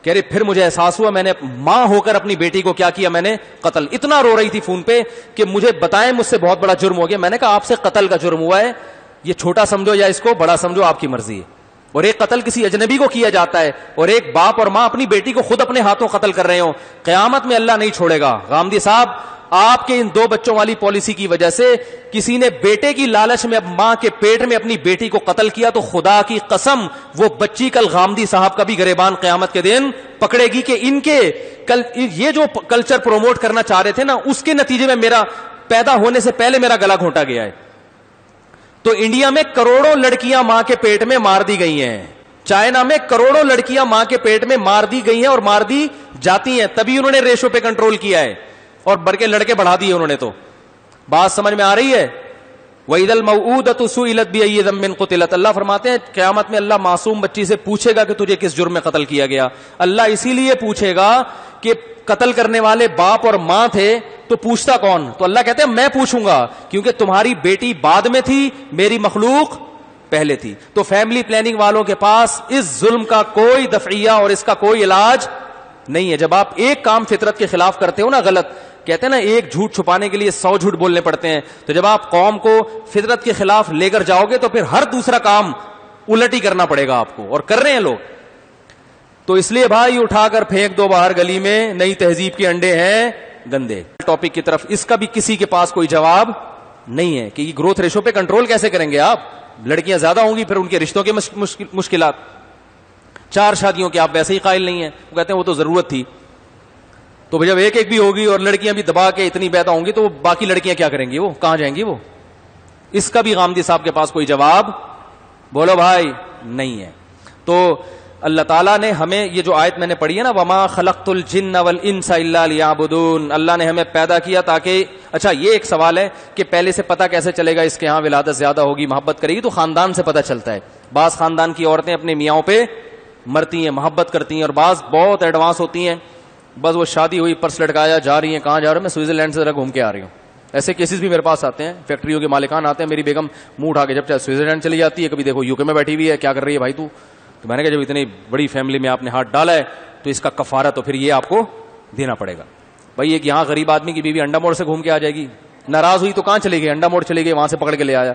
کہہ رہی پھر مجھے احساس ہوا میں نے ماں ہو کر اپنی بیٹی کو کیا کیا, میں نے قتل. اتنا رو رہی تھی فون پہ کہ مجھے بتائیں مجھ سے بہت بڑا جرم ہو گیا. میں نے کہا آپ سے قتل کا جرم ہوا ہے, یہ چھوٹا سمجھو یا اس کو بڑا سمجھو, آپ کی مرضی ہے. اور ایک قتل کسی اجنبی کو کیا جاتا ہے, اور ایک باپ اور ماں اپنی بیٹی کو خود اپنے ہاتھوں قتل کر رہے ہوں, قیامت میں اللہ نہیں چھوڑے گا. غامدی صاحب آپ کے ان 2 بچوں والی پالیسی کی وجہ سے کسی نے بیٹے کی لالچ میں ماں کے پیٹ میں اپنی بیٹی کو قتل کیا, تو خدا کی قسم وہ بچی کل غامدی صاحب کا بھی گریبان قیامت کے دن پکڑے گی کہ ان کے یہ جو کلچر پروموٹ کرنا چاہ رہے تھے نا, اس کے نتیجے میں میرا پیدا ہونے سے پہلے میرا گلا گھونٹا گیا ہے. تو انڈیا میں کروڑوں لڑکیاں ماں کے پیٹ میں مار دی گئی ہیں, چائنا میں کروڑوں لڑکیاں ماں کے پیٹ میں مار دی گئی ہیں اور مار دی جاتی ہیں, تبھی انہوں نے ریشو پہ کنٹرول کیا ہے, اور بڑھ کے لڑکے بڑھا دیے انہوں نے. تو بات سمجھ میں آ رہی ہے؟ وَإِذَا الْمَوْءُودَةُ سُئِلَتْ بِأَيِّ ذَنبٍ قُتِلَتْ, اللہ فرماتے ہیں قیامت میں اللہ معصوم بچی سے پوچھے گا کہ تجھے کس جرم میں قتل کیا گیا. اللہ اسی لیے پوچھے گا کہ قتل کرنے والے باپ اور ماں تھے تو پوچھتا کون؟ تو اللہ کہتے ہیں میں پوچھوں گا, کیونکہ تمہاری بیٹی بعد میں تھی, میری مخلوق پہلے تھی. تو فیملی پلاننگ والوں کے پاس اس ظلم کا کوئی دفعیہ اور اس کا کوئی علاج نہیں ہے. جب آپ ایک کام فطرت کے خلاف کرتے ہو نا, غلط کہتے ہیں نا, ایک جھوٹ چھپانے کے لیے 100 جھوٹ بولنے پڑتے ہیں, تو جب آپ قوم کو فطرت کے خلاف لے کر جاؤ گے تو پھر ہر دوسرا کام الٹ ہی کرنا پڑے گا آپ کو, اور کر رہے ہیں لوگ. تو اس لیے بھائی اٹھا کر پھینک دو باہر گلی میں, نئی تہذیب کے انڈے ہیں گندے. ٹاپک کی طرف اس کا بھی کسی کے پاس کوئی جواب نہیں ہے کہ یہ گروتھ ریشو پہ کنٹرول کیسے کریں گے آپ. لڑکیاں زیادہ ہوں گی, پھر ان کے رشتوں کے مشکلات. 4 شادیوں کے آپ ویسے ہی قائل نہیں ہیں, وہ کہتے ہیں وہ تو ضرورت تھی. تو جب ایک بھی ہوگی اور لڑکیاں بھی دبا کے اتنی پیدا ہوں گی تو باقی لڑکیاں کیا کریں گی, وہ کہاں جائیں گی وہ؟ اس کا بھی غامدی صاحب کے پاس کوئی جواب بولو بھائی نہیں ہے. تو اللہ تعالیٰ نے ہمیں یہ جو آیت میں نے پڑھی ہے نا, وما خلقت الجن والانس الا لیعبدون, اللہ نے ہمیں پیدا کیا تاکہ. اچھا یہ ایک سوال ہے کہ پہلے سے پتہ کیسے چلے گا اس کے ہاں ولادت زیادہ ہوگی, محبت کرے گی؟ تو خاندان سے پتہ چلتا ہے. بعض خاندان کی عورتیں اپنے میاں پہ مرتی ہیں, محبت کرتی ہیں, اور بعض بہت ایڈوانس ہوتی ہیں, بس وہ شادی ہوئی پرس لٹکایا جا رہی ہیں, کہاں جا رہے ہیں؟ میں سوئٹزرلینڈ سے ذرا گھوم کے آ رہی ہوں. ایسے کیسز بھی میرے پاس آتے ہیں, فیکٹریوں کے مالکان آتے ہیں, میری بیگم منہ اٹھا کے جب چاہے سوئٹزرلینڈ چلی جاتی ہے, کبھی دیکھو یو کے میں بیٹھی ہوئی ہے, کیا کر رہی ہے بھائی تو میں نے کہا جب اتنی بڑی فیملی میں آپ نے ہاتھ ڈالا ہے تو اس کا کفارہ تو پھر یہ آپ کو دینا پڑے گا. بھائی ایک یہاں غریب آدمی کی بیوی انڈا موڑ سے گھوم کے آ جائے گی, ناراض ہوئی تو کہاں چلی گئی؟ انڈا موڑ چلی گئی, وہاں سے پکڑ کے لے آیا.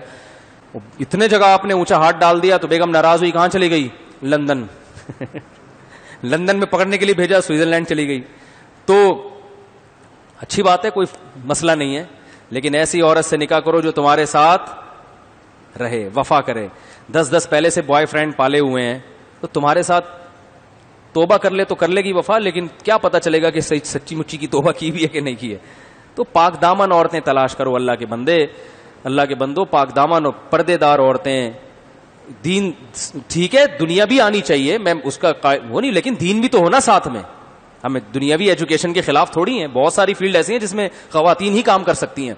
اتنے جگہ آپ نے اونچا ہاتھ ڈال دیا تو بیگم ناراض ہوئی, کہاں چلی گئی؟ لندن. لندن میں پکڑنے کے لیے بھیجا, سوئٹزرلینڈ چلی گئی. تو اچھی بات ہے, کوئی مسئلہ نہیں ہے, لیکن ایسی عورت سے نکاح کرو جو تمہارے ساتھ رہے, وفا کرے. 10 پہلے سے بوائے فرینڈ پالے ہوئے ہیں تو تمہارے ساتھ توبہ کر لے تو کر لے گی وفا, لیکن کیا پتہ چلے گا کہ سچی مچی کی توبہ کی بھی ہے کہ نہیں کی ہے. تو پاک دامن عورتیں تلاش کرو, اللہ کے بندے, اللہ کے بندو, پاک دامن اور پردے دار عورتیں. دین ٹھیک ہے, دنیا بھی آنی چاہیے, میں اس کا وہ نہیں, لیکن دین بھی تو ہونا ساتھ میں. ہمیں دنیاوی ایجوکیشن کے خلاف تھوڑی ہیں, بہت ساری فیلڈ ایسی ہیں جس میں خواتین ہی کام کر سکتی ہیں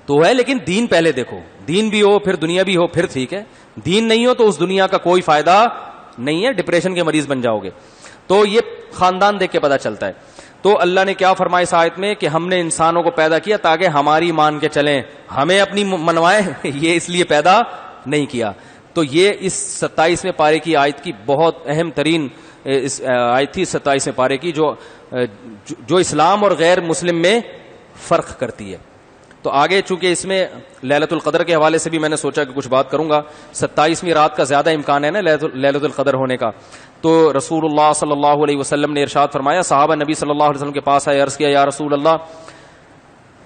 تو ہے, لیکن دین پہلے دیکھو. دین بھی ہو پھر دنیا بھی ہو, پھر ٹھیک ہے. دین نہیں ہو تو اس دنیا کا کوئی فائدہ نہیں ہے, ڈپریشن کے مریض بن جاؤ گے. تو یہ خاندان دیکھ کے پتہ چلتا ہے. تو اللہ نے کیا فرمایا اس آیت میں کہ ہم نے انسانوں کو پیدا کیا تاکہ ہماری مان کے چلیں, ہمیں اپنی منوائیں, یہ اس لیے پیدا نہیں کیا. تو یہ اس 27ویں پارے کی آیت کی بہت اہم ترین آیت تھی, 27ویں پارے کی, جو اسلام اور غیر مسلم میں فرق کرتی ہے. تو آگے چونکہ اس میں لیلۃ القدر کے حوالے سے بھی میں نے سوچا کہ کچھ بات کروں گا. 27ویں رات کا زیادہ امکان ہے نا لیلۃ القدر ہونے کا. تو رسول اللہ صلی اللہ علیہ وسلم نے ارشاد فرمایا, صحابہ نبی صلی اللہ علیہ وسلم کے پاس آئے, عرض کیا یا رسول اللہ,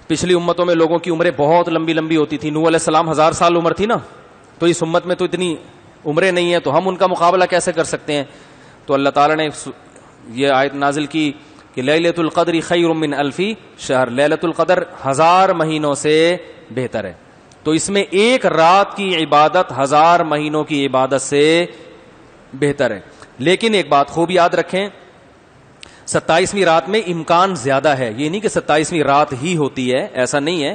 پچھلی امتوں میں لوگوں کی عمریں بہت لمبی لمبی ہوتی تھی. نوح علیہ السلام 1000 سال عمر تھی نا, تو اس امت میں تو اتنی عمریں نہیں ہیں, تو ہم ان کا مقابلہ کیسے کر سکتے ہیں؟ تو اللہ تعالیٰ نے یہ آیت نازل کی کہ لیلۃ القدر خیر من الف شہر, لیلۃ القدر 1000 مہینوں سے بہتر ہے. تو اس میں ایک رات کی عبادت 1000 مہینوں کی عبادت سے بہتر ہے. لیکن ایک بات خوب یاد رکھیں, 27ویں رات میں امکان زیادہ ہے. یہ نہیں کہ 27ویں رات ہی ہوتی ہے, ایسا نہیں ہے.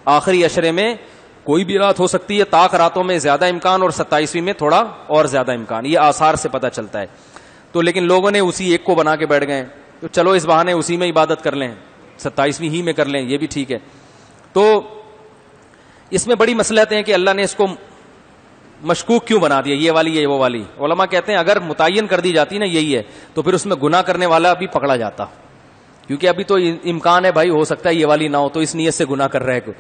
آخری عشرے میں کوئی بھی رات ہو سکتی ہے, طاق راتوں میں زیادہ امکان اور 27ویں میں تھوڑا اور زیادہ امکان, یہ آثار سے پتہ چلتا ہے. تو لیکن لوگوں نے اسی ایک کو بنا کے بیٹھ گئے, تو چلو اس بہانے اسی میں عبادت کر لیں, 27ویں ہی میں کر لیں, یہ بھی ٹھیک ہے. تو اس میں بڑی مصلحتیں ہیں کہ اللہ نے اس کو مشکوک کیوں بنا دیا, یہ والی ہے وہ والی. علماء کہتے ہیں اگر متعین کر دی جاتی نا یہی ہے, تو پھر اس میں گناہ کرنے والا بھی پکڑا جاتا, کیونکہ ابھی تو امکان ہے بھائی ہو سکتا ہے یہ والی نہ ہو, تو اس نیت سے گناہ کر رہے کوئی,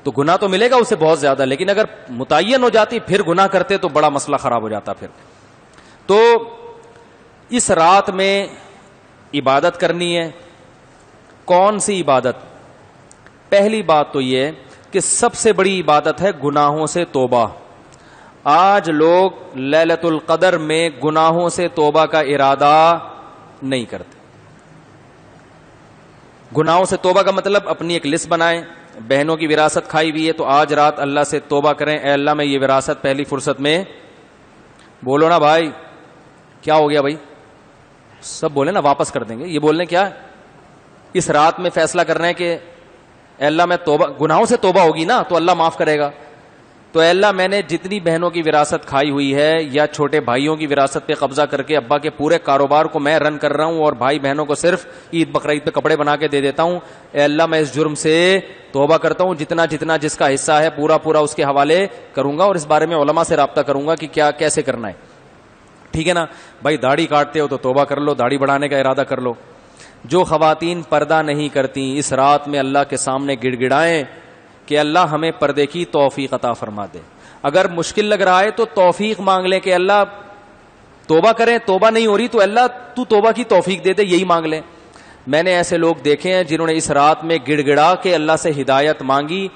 تو گناہ تو ملے گا اسے بہت زیادہ. لیکن اگر متعین ہو جاتی پھر گناہ کرتے تو بڑا مسئلہ خراب ہو جاتا پھر. تو اس رات میں عبادت کرنی ہے. کون سی عبادت؟ پہلی بات تو یہ کہ سب سے بڑی عبادت ہے گناہوں سے توبہ. آج لوگ لیلۃ القدر میں گناہوں سے توبہ کا ارادہ نہیں کرتے. گناہوں سے توبہ کا مطلب اپنی ایک لسٹ بنائیں, بہنوں کی وراثت کھائی ہوئی ہے تو آج رات اللہ سے توبہ کریں, اے اللہ میں یہ وراثت پہلی فرصت میں, بولو نا بھائی کیا ہو گیا بھائی, سب بولے نا واپس کر دیں گے. یہ بولنے کیا اس رات میں فیصلہ کرنا ہے کہ اے اللہ میں توبہ, گناہوں سے توبہ ہوگی نا تو اللہ معاف کرے گا. تو اے اللہ میں نے جتنی بہنوں کی وراثت کھائی ہوئی ہے یا چھوٹے بھائیوں کی وراثت پہ قبضہ کر کے ابا کے پورے کاروبار کو میں رن کر رہا ہوں اور بھائی بہنوں کو صرف عید بقرعید پہ کپڑے بنا کے دے دیتا ہوں, اے اللہ میں اس جرم سے توبہ کرتا ہوں, جتنا جتنا جس کا حصہ ہے پورا پورا اس کے حوالے کروں گا, اور اس بارے میں علماء سے رابطہ کروں گا کہ کیا کیسے کرنا ہے. ٹھیک ہے نا بھائی, داڑھی کاٹتے ہو تو توبہ کر لو, داڑھی بڑھانے کا ارادہ کر لو. جو خواتین پردہ نہیں کرتی اس رات میں اللہ کے سامنے گڑ گڑائیں کہ اللہ ہمیں پردے کی توفیق عطا فرما دے. اگر مشکل لگ رہا ہے تو توفیق مانگ لیں کہ اللہ توبہ کریں, توبہ نہیں ہو رہی تو اللہ تو توبہ کی توفیق دے دے, یہی مانگ لیں. میں نے ایسے لوگ دیکھے ہیں جنہوں نے اس رات میں گڑ گڑا کے اللہ سے ہدایت مانگی,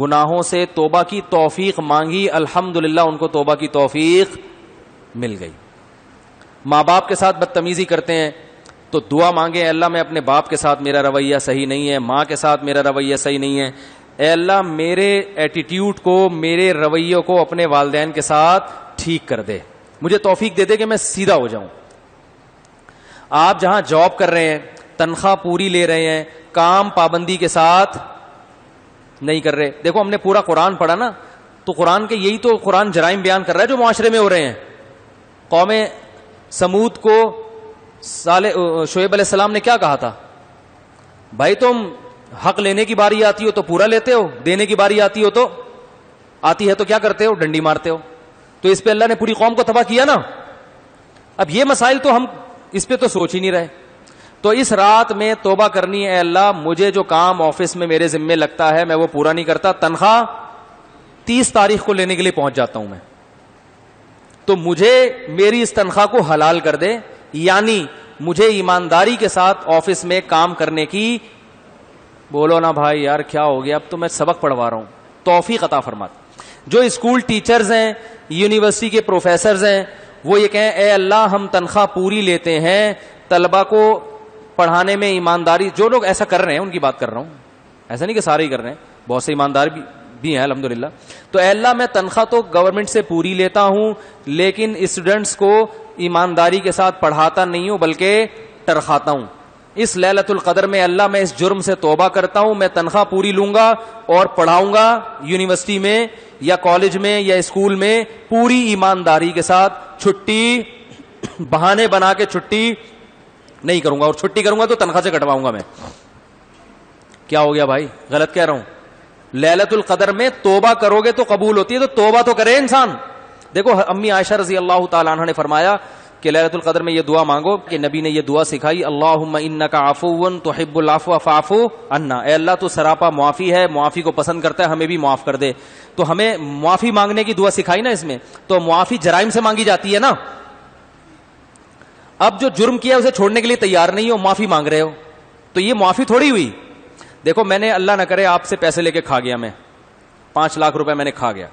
گناہوں سے توبہ کی توفیق مانگی, الحمدللہ ان کو توبہ کی توفیق مل گئی. ماں باپ کے ساتھ بدتمیزی کرتے ہیں تو دعا مانگے, اللہ میں اپنے باپ کے ساتھ میرا رویہ صحیح نہیں ہے, ماں کے ساتھ میرا رویہ صحیح نہیں ہے, اے اللہ میرے ایٹیٹیوڈ کو, میرے رویوں کو اپنے والدین کے ساتھ ٹھیک کر دے, مجھے توفیق دے دے کہ میں سیدھا ہو جاؤں. آپ جہاں جاب کر رہے ہیں, تنخواہ پوری لے رہے ہیں, کام پابندی کے ساتھ نہیں کر رہے. دیکھو ہم نے پورا قرآن پڑھا نا, تو قرآن کے یہی تو قرآن جرائم بیان کر رہا ہے جو معاشرے میں ہو رہے ہیں. قوم سمود کو شعیب علیہ السلام نے کیا کہا تھا, بھائی تم حق لینے کی باری آتی ہو تو پورا لیتے ہو, دینے کی باری آتی ہے تو کیا کرتے ہو, ڈنڈی مارتے ہو. تو اس پہ اللہ نے پوری قوم کو تباہ کیا نا. اب یہ مسائل تو ہم اس پہ تو سوچ ہی نہیں رہے. تو اس رات میں توبہ کرنی ہے, اللہ مجھے جو کام آفس میں میرے ذمے لگتا ہے میں وہ پورا نہیں کرتا, تنخواہ 30 تاریخ کو لینے کے لیے پہنچ جاتا ہوں میں, تو مجھے میری اس تنخواہ کو حلال کر دے, یعنی مجھے ایمانداری کے ساتھ آفس میں کام کرنے کی, بولو نا بھائی یار کیا ہو گیا, اب تو میں سبق پڑھوا رہا ہوں, توفیق عطا فرما. جو اسکول ٹیچرز ہیں, یونیورسٹی کے پروفیسرز ہیں, وہ یہ کہیں اے اللہ ہم تنخواہ پوری لیتے ہیں, طلبہ کو پڑھانے میں ایمانداری, جو لوگ ایسا کر رہے ہیں ان کی بات کر رہا ہوں, ایسا نہیں کہ سارے ہی کر رہے ہیں, بہت سے ایماندار بھی ہیں الحمدللہ. تو اے اللہ میں تنخواہ تو گورنمنٹ سے پوری لیتا ہوں لیکن اسٹوڈنٹس کو ایمانداری کے ساتھ پڑھاتا نہیں ہوں بلکہ ٹرخاتا ہوں. اس لیلۃ القدر میں اللہ میں اس جرم سے توبہ کرتا ہوں, میں تنخواہ پوری لوں گا اور پڑھاؤں گا یونیورسٹی میں یا کالج میں یا اسکول میں پوری ایمانداری کے ساتھ. چھٹی بہانے بنا کے چھٹی نہیں کروں گا, اور چھٹی کروں گا تو تنخواہ سے کٹواؤں گا میں. کیا ہو گیا بھائی, غلط کہہ رہا ہوں. لیلۃ القدر میں توبہ کرو گے تو قبول ہوتی ہے, تو توبہ تو کرے انسان. دیکھو امی عائشہ رضی اللہ تعالی عنہ نے فرمایا کہ لیلۃ القدر میں یہ دعا مانگو کہ نبی نے یہ دعا سکھائی، اللہم انک عفو تحب العفو فاعف عنا، اے اللہ تو سراپا معافی ہے، معافی کو پسند کرتا ہے، ہمیں بھی معاف کر دے. تو ہمیں معافی مانگنے کی دعا سکھائی نا اس میں. تو معافی جرائم سے مانگی جاتی ہے نا. اب جو جرم کیا اسے چھوڑنے کے لیے تیار نہیں ہو، معافی مانگ رہے ہو، تو یہ معافی تھوڑی ہوئی. دیکھو میں نے اللہ نہ کرے آپ سے پیسے لے کے کھا گیا، میں 5 لاکھ روپے میں نے کھا گیا،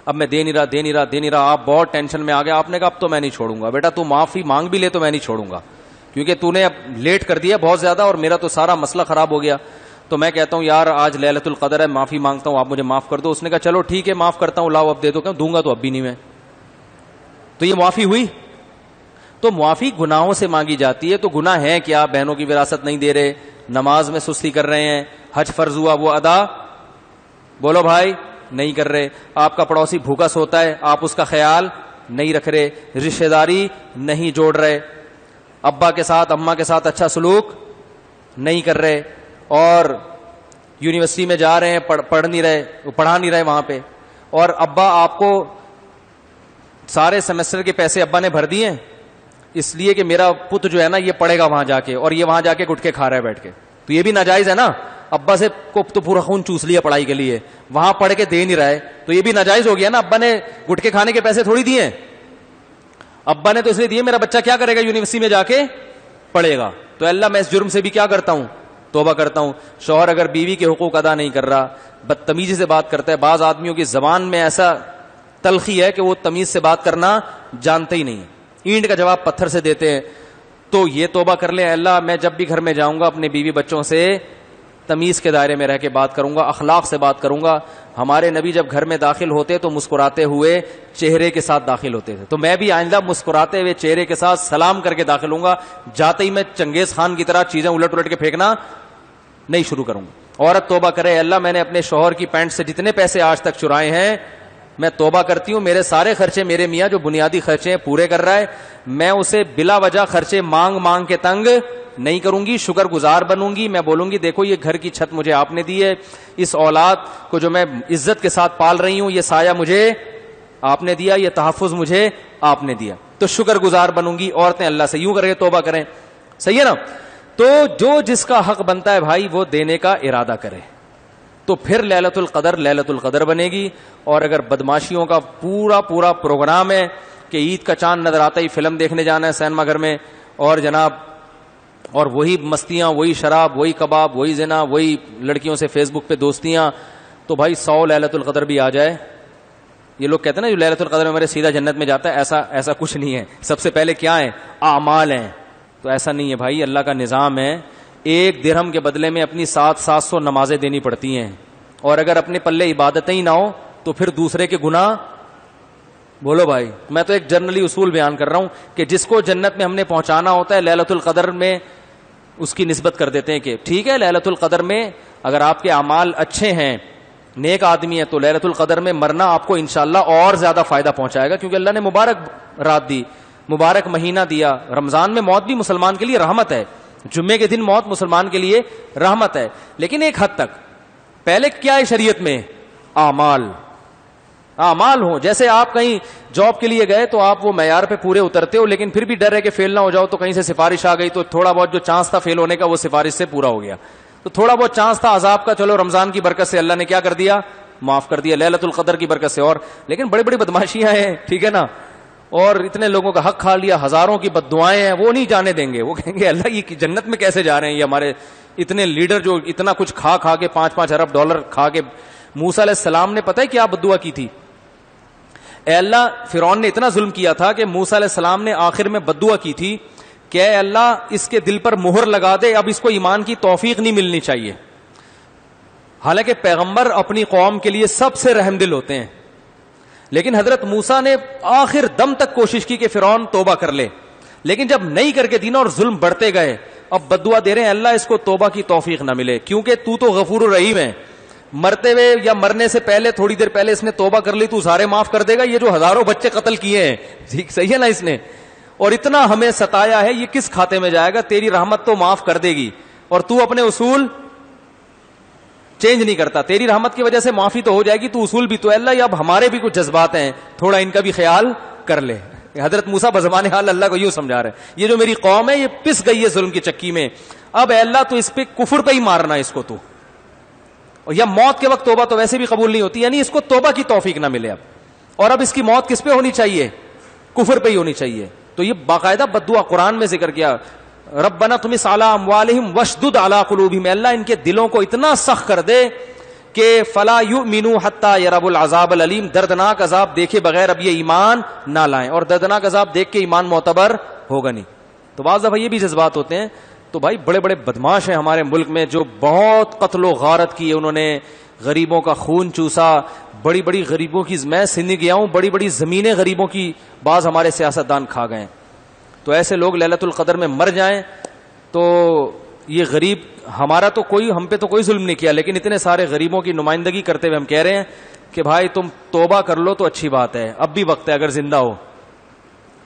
اب میں دے نہیں رہا، آپ بہت ٹینشن میں آ گیا، آپ نے کہا اب تو میں نہیں چھوڑوں گا. بیٹا تو معافی مانگ بھی لے تو میں نہیں چھوڑوں گا، کیونکہ تو نے اب لیٹ کر دیا بہت زیادہ اور میرا تو سارا مسئلہ خراب ہو گیا. تو میں کہتا ہوں یار آج لیلۃ القدر ہے، معافی مانگتا ہوں، آپ مجھے معاف کر دو. اس نے کہا چلو ٹھیک ہے معاف کرتا ہوں، لاؤ اب دے دو. کہ دوں گا تو اب بھی نہیں میں. تو یہ معافی ہوئی. تو معافی گناہوں سے مانگی جاتی ہے. تو گناہ ہے کیا؟ بہنوں کی وراثت نہیں دے رہے، نماز میں سستی کر رہے ہیں، حج فرض ہوا وہ ادا بولو بھائی نہیں کر رہے، آپ کا پڑوسی بھوکا سوتا ہے آپ اس کا خیال نہیں رکھ رہے، رشتہ داری نہیں جوڑ رہے، ابا کے ساتھ اماں کے ساتھ اچھا سلوک نہیں کر رہے، اور یونیورسٹی میں جا رہے ہیں پڑھا نہیں رہے وہاں پہ، اور ابا آپ کو سارے سیمسٹر کے پیسے ابا نے بھر دیے اس لیے کہ میرا پت جو ہے نا یہ پڑھے گا وہاں جا کے، اور یہ وہاں جا کے گٹکے کھا رہا ہے بیٹھ کے. تو یہ بھی ناجائز ہے نا. ابا سے کو تو پورا خون چوس لیا پڑھائی کے لیے، وہاں پڑھ کے دے نہیں رہا ہے، تو یہ بھی ناجائز ہو گیا نا. ابا نے گٹکے کھانے کے پیسے تھوڑی دیے، ابا نے تو اس لیے دیے میرا بچہ کیا کرے گا، یونیورسٹی میں جا کے پڑھے گا. تو اللہ میں اس جرم سے بھی کیا کرتا ہوں، توبہ کرتا ہوں. شوہر اگر بیوی کے حقوق ادا نہیں کر رہا، بدتمیزی سے بات کرتا ہے، بعض آدمیوں کی زبان میں ایسا تلخی ہے کہ وہ تمیز سے بات کرنا جانتے ہی نہیں، اینٹ کا جواب پتھر سے دیتے ہیں. تو یہ توبہ کر لیں، اللہ میں جب بھی گھر میں جاؤں گا اپنے بیوی بچوں سے تمیز کے دائرے میں رہ کے بات کروں گا، اخلاق سے بات کروں گا. ہمارے نبی جب گھر میں داخل ہوتے تو مسکراتے ہوئے چہرے کے ساتھ داخل ہوتے تھے. تو میں بھی آئندہ مسکراتے ہوئے چہرے کے ساتھ سلام کر کے داخل ہوں گا. جاتے ہی میں چنگیز خان کی طرح چیزیں الٹ کے پھینکنا نہیں شروع کروں گا. عورت توبہ کرے، اللہ میں نے اپنے شوہر کی پینٹ سے جتنے پیسے آج تک چرائے ہیں میں توبہ کرتی ہوں، میرے سارے خرچے میرے میاں جو بنیادی خرچے ہیں پورے کر رہا ہے، میں اسے بلا وجہ خرچے مانگ کے تنگ نہیں کروں گی، شکر گزار بنوں گی. میں بولوں گی دیکھو یہ گھر کی چھت مجھے آپ نے دی ہے، اس اولاد کو جو میں عزت کے ساتھ پال رہی ہوں یہ سایہ مجھے آپ نے دیا، یہ تحفظ مجھے آپ نے دیا، تو شکر گزار بنوں گی. عورتیں اللہ سے یوں کریں توبہ کریں، صحیح ہے نا. تو جو جس کا حق بنتا ہے بھائی وہ دینے کا ارادہ کرے، تو پھر لیلۃ القدر بنے گی. اور اگر بدماشیوں کا پورا پروگرام ہے کہ عید کا چاند نظر آتا ہی فلم دیکھنے جانا ہے سینما گھر میں، اور جناب اور وہی مستیاں، وہی شراب، وہی کباب، وہی زنا، وہی لڑکیوں سے فیس بک پہ دوستیاں، تو بھائی 100 لیلۃ القدر بھی آ جائے. یہ لوگ کہتے ہیں نا جو لیلۃ القدر میں میرے سیدھا جنت میں جاتا ہے، ایسا کچھ نہیں ہے. سب سے پہلے کیا ہے؟ اعمال ہیں. تو ایسا نہیں ہے بھائی، اللہ کا نظام ہے 1 درہم کے بدلے میں اپنی 700 نمازیں دینی پڑتی ہیں، اور اگر اپنے پلے عبادتیں ہی نہ ہو تو پھر دوسرے کے گناہ بولو بھائی. میں تو ایک جنرلی اصول بیان کر رہا ہوں کہ جس کو جنت میں ہم نے پہنچانا ہوتا ہے لیلۃ القدر میں اس کی نسبت کر دیتے ہیں کہ ٹھیک ہے لیلۃ القدر میں اگر آپ کے اعمال اچھے ہیں، نیک آدمی ہے، تو لیلۃ القدر میں مرنا آپ کو انشاءاللہ اور زیادہ فائدہ پہنچائے گا، کیونکہ اللہ نے مبارک رات دی، مبارک مہینہ دیا. رمضان میں موت بھی مسلمان کے لیے رحمت ہے، جمعے کے دن موت مسلمان کے لیے رحمت ہے، لیکن ایک حد تک. پہلے کیا ہے شریعت میں؟ اعمال ہوں. جیسے آپ کہیں جاب کے لیے گئے تو آپ وہ معیار پہ پورے اترتے ہو، لیکن پھر بھی ڈر ہے کہ فیل نہ ہو جاؤ، تو کہیں سے سفارش آ گئی تو تھوڑا بہت جو چانس تھا فیل ہونے کا وہ سفارش سے پورا ہو گیا. تو تھوڑا بہت چانس تھا عذاب کا، چلو رمضان کی برکت سے اللہ نے کیا کر دیا؟ معاف کر دیا، لیلۃ القدر کی برکت سے. اور لیکن بڑی بڑی بدماشیاں ہیں، ٹھیک ہے نا، اور اتنے لوگوں کا حق کھا لیا، ہزاروں کی بددعائیں ہیں، وہ نہیں جانے دیں گے. وہ کہیں گے اللہ یہ جنت میں کیسے جا رہے ہیں یہ ہمارے اتنے لیڈر جو اتنا کچھ کھا کے 5-5 ارب ڈالر کھا کے. موسیٰ علیہ السلام نے پتہ ہے کیا بددعا کی تھی؟ اے اللہ فرعون نے اتنا ظلم کیا تھا کہ موسیٰ علیہ السلام نے آخر میں بددعا کی تھی کہ اے اللہ اس کے دل پر مہر لگا دے، اب اس کو ایمان کی توفیق نہیں ملنی چاہیے. حالانکہ پیغمبر اپنی قوم کے لیے سب سے رحم دل ہوتے ہیں، لیکن حضرت موسیٰ نے آخر دم تک کوشش کی کہ فرعون توبہ کر لے، لیکن جب نہیں کر کے دینا اور ظلم بڑھتے گئے، اب بددعا دے رہے ہیں اللہ اس کو توبہ کی توفیق نہ ملے، کیونکہ تو غفور الرحیم ہے. مرتے ہوئے یا مرنے سے پہلے تھوڑی دیر پہلے اس نے توبہ کر لی تو سارے معاف کر دے گا. یہ جو ہزاروں بچے قتل کیے ہیں، ٹھیک صحیح ہے نا، اس نے اور اتنا ہمیں ستایا ہے، یہ کس کھاتے میں جائے گا؟ تیری رحمت تو معاف کر دے گی، اور تو اپنے اصول چینج نہیں کرتا. تیری رحمت کی وجہ سے معافی تو ہو جائے گی، تو اصول بھی تو اللہ اب ہمارے بھی کچھ جذبات ہیں، تھوڑا ان کا بھی خیال کر لے. حضرت موسیٰ بزبان حال اللہ کو یوں سمجھا رہے ہیں یہ جو میری قوم ہے یہ پس گئی ہے ظلم کی چکی میں, اب اے اللہ تو اس پہ کفر پہ ہی مارنا اس کو تو, یا موت کے وقت توبہ تو ویسے بھی قبول نہیں ہوتی, یعنی اس کو توبہ کی توفیق نہ ملے اب, اور اب اس کی موت کس پہ ہونی چاہیے, کفر پہ ہی ہونی چاہیے. تو یہ باقاعدہ بددعا قرآن میں ذکر کیا, ربنا طمس علی اموالہم واشدد علی قلوبہم, اللہ ان کے دلوں کو اتنا سخت کر دے کہ فلا یؤمنوا حتی یروا العذاب العلیم, دردناک عذاب دیکھے بغیر اب یہ ایمان نہ لائیں, اور دردناک عذاب دیکھ کے ایمان معتبر ہوگا نہیں. تو بعض دفعہ یہ بھی جذبات ہوتے ہیں. تو بھائی بڑے بڑے بدماش ہیں ہمارے ملک میں جو بہت قتل و غارت کی, انہوں نے غریبوں کا خون چوسا, بڑی بڑی غریبوں کی, میں سندھ گیا ہوں, بڑی بڑی زمینیں غریبوں کی بعض ہمارے سیاستدان کھا گئے. تو ایسے لوگ ليلۃ القدر میں مر جائیں تو یہ غریب, ہمارا تو کوئی, ہم پہ تو کوئی ظلم نہیں کیا, لیکن اتنے سارے غریبوں کی نمائندگی کرتے ہوئے ہم کہہ رہے ہیں کہ بھائی تم توبہ کر لو تو اچھی بات ہے, اب بھی وقت ہے, اگر زندہ ہو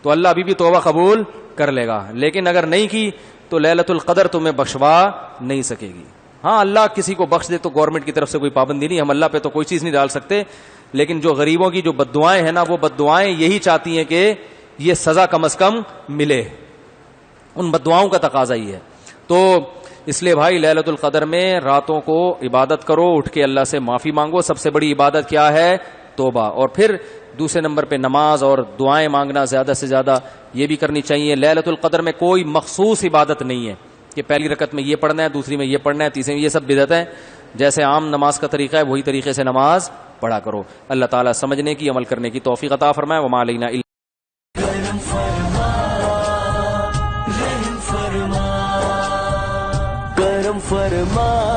تو اللہ ابھی بھی توبہ قبول کر لے گا, لیکن اگر نہیں کی تو ليلۃ القدر تمہیں بخشوا نہیں سکے گی. ہاں اللہ کسی کو بخش دے تو گورنمنٹ کی طرف سے کوئی پابندی نہیں, ہم اللہ پہ تو کوئی چیز نہیں ڈال سکتے, لیکن جو غریبوں کی جو بددعائیں ہیں نا, وہ بددعائیں یہی چاہتی ہیں کہ یہ سزا کم از کم ملے, ان بددعاؤں کا تقاضا ہی ہے. تو اس لیے بھائی ليلۃ القدر میں راتوں کو عبادت کرو, اٹھ کے اللہ سے معافی مانگو. سب سے بڑی عبادت کیا ہے؟ توبہ. اور پھر دوسرے نمبر پہ نماز اور دعائیں مانگنا زیادہ سے زیادہ, یہ بھی کرنی چاہیے. ليلۃ القدر میں کوئی مخصوص عبادت نہیں ہے کہ پہلی رکعت میں یہ پڑھنا ہے, دوسری میں یہ پڑھنا ہے, تیسری میں, یہ سب بدعت ہے. جیسے عام نماز کا طریقہ ہے وہی طریقے سے نماز پڑھا کرو. اللہ تعالیٰ سمجھنے کی, عمل کرنے کی توفیق عطا فرمائے. وما علینا الا کرم فرما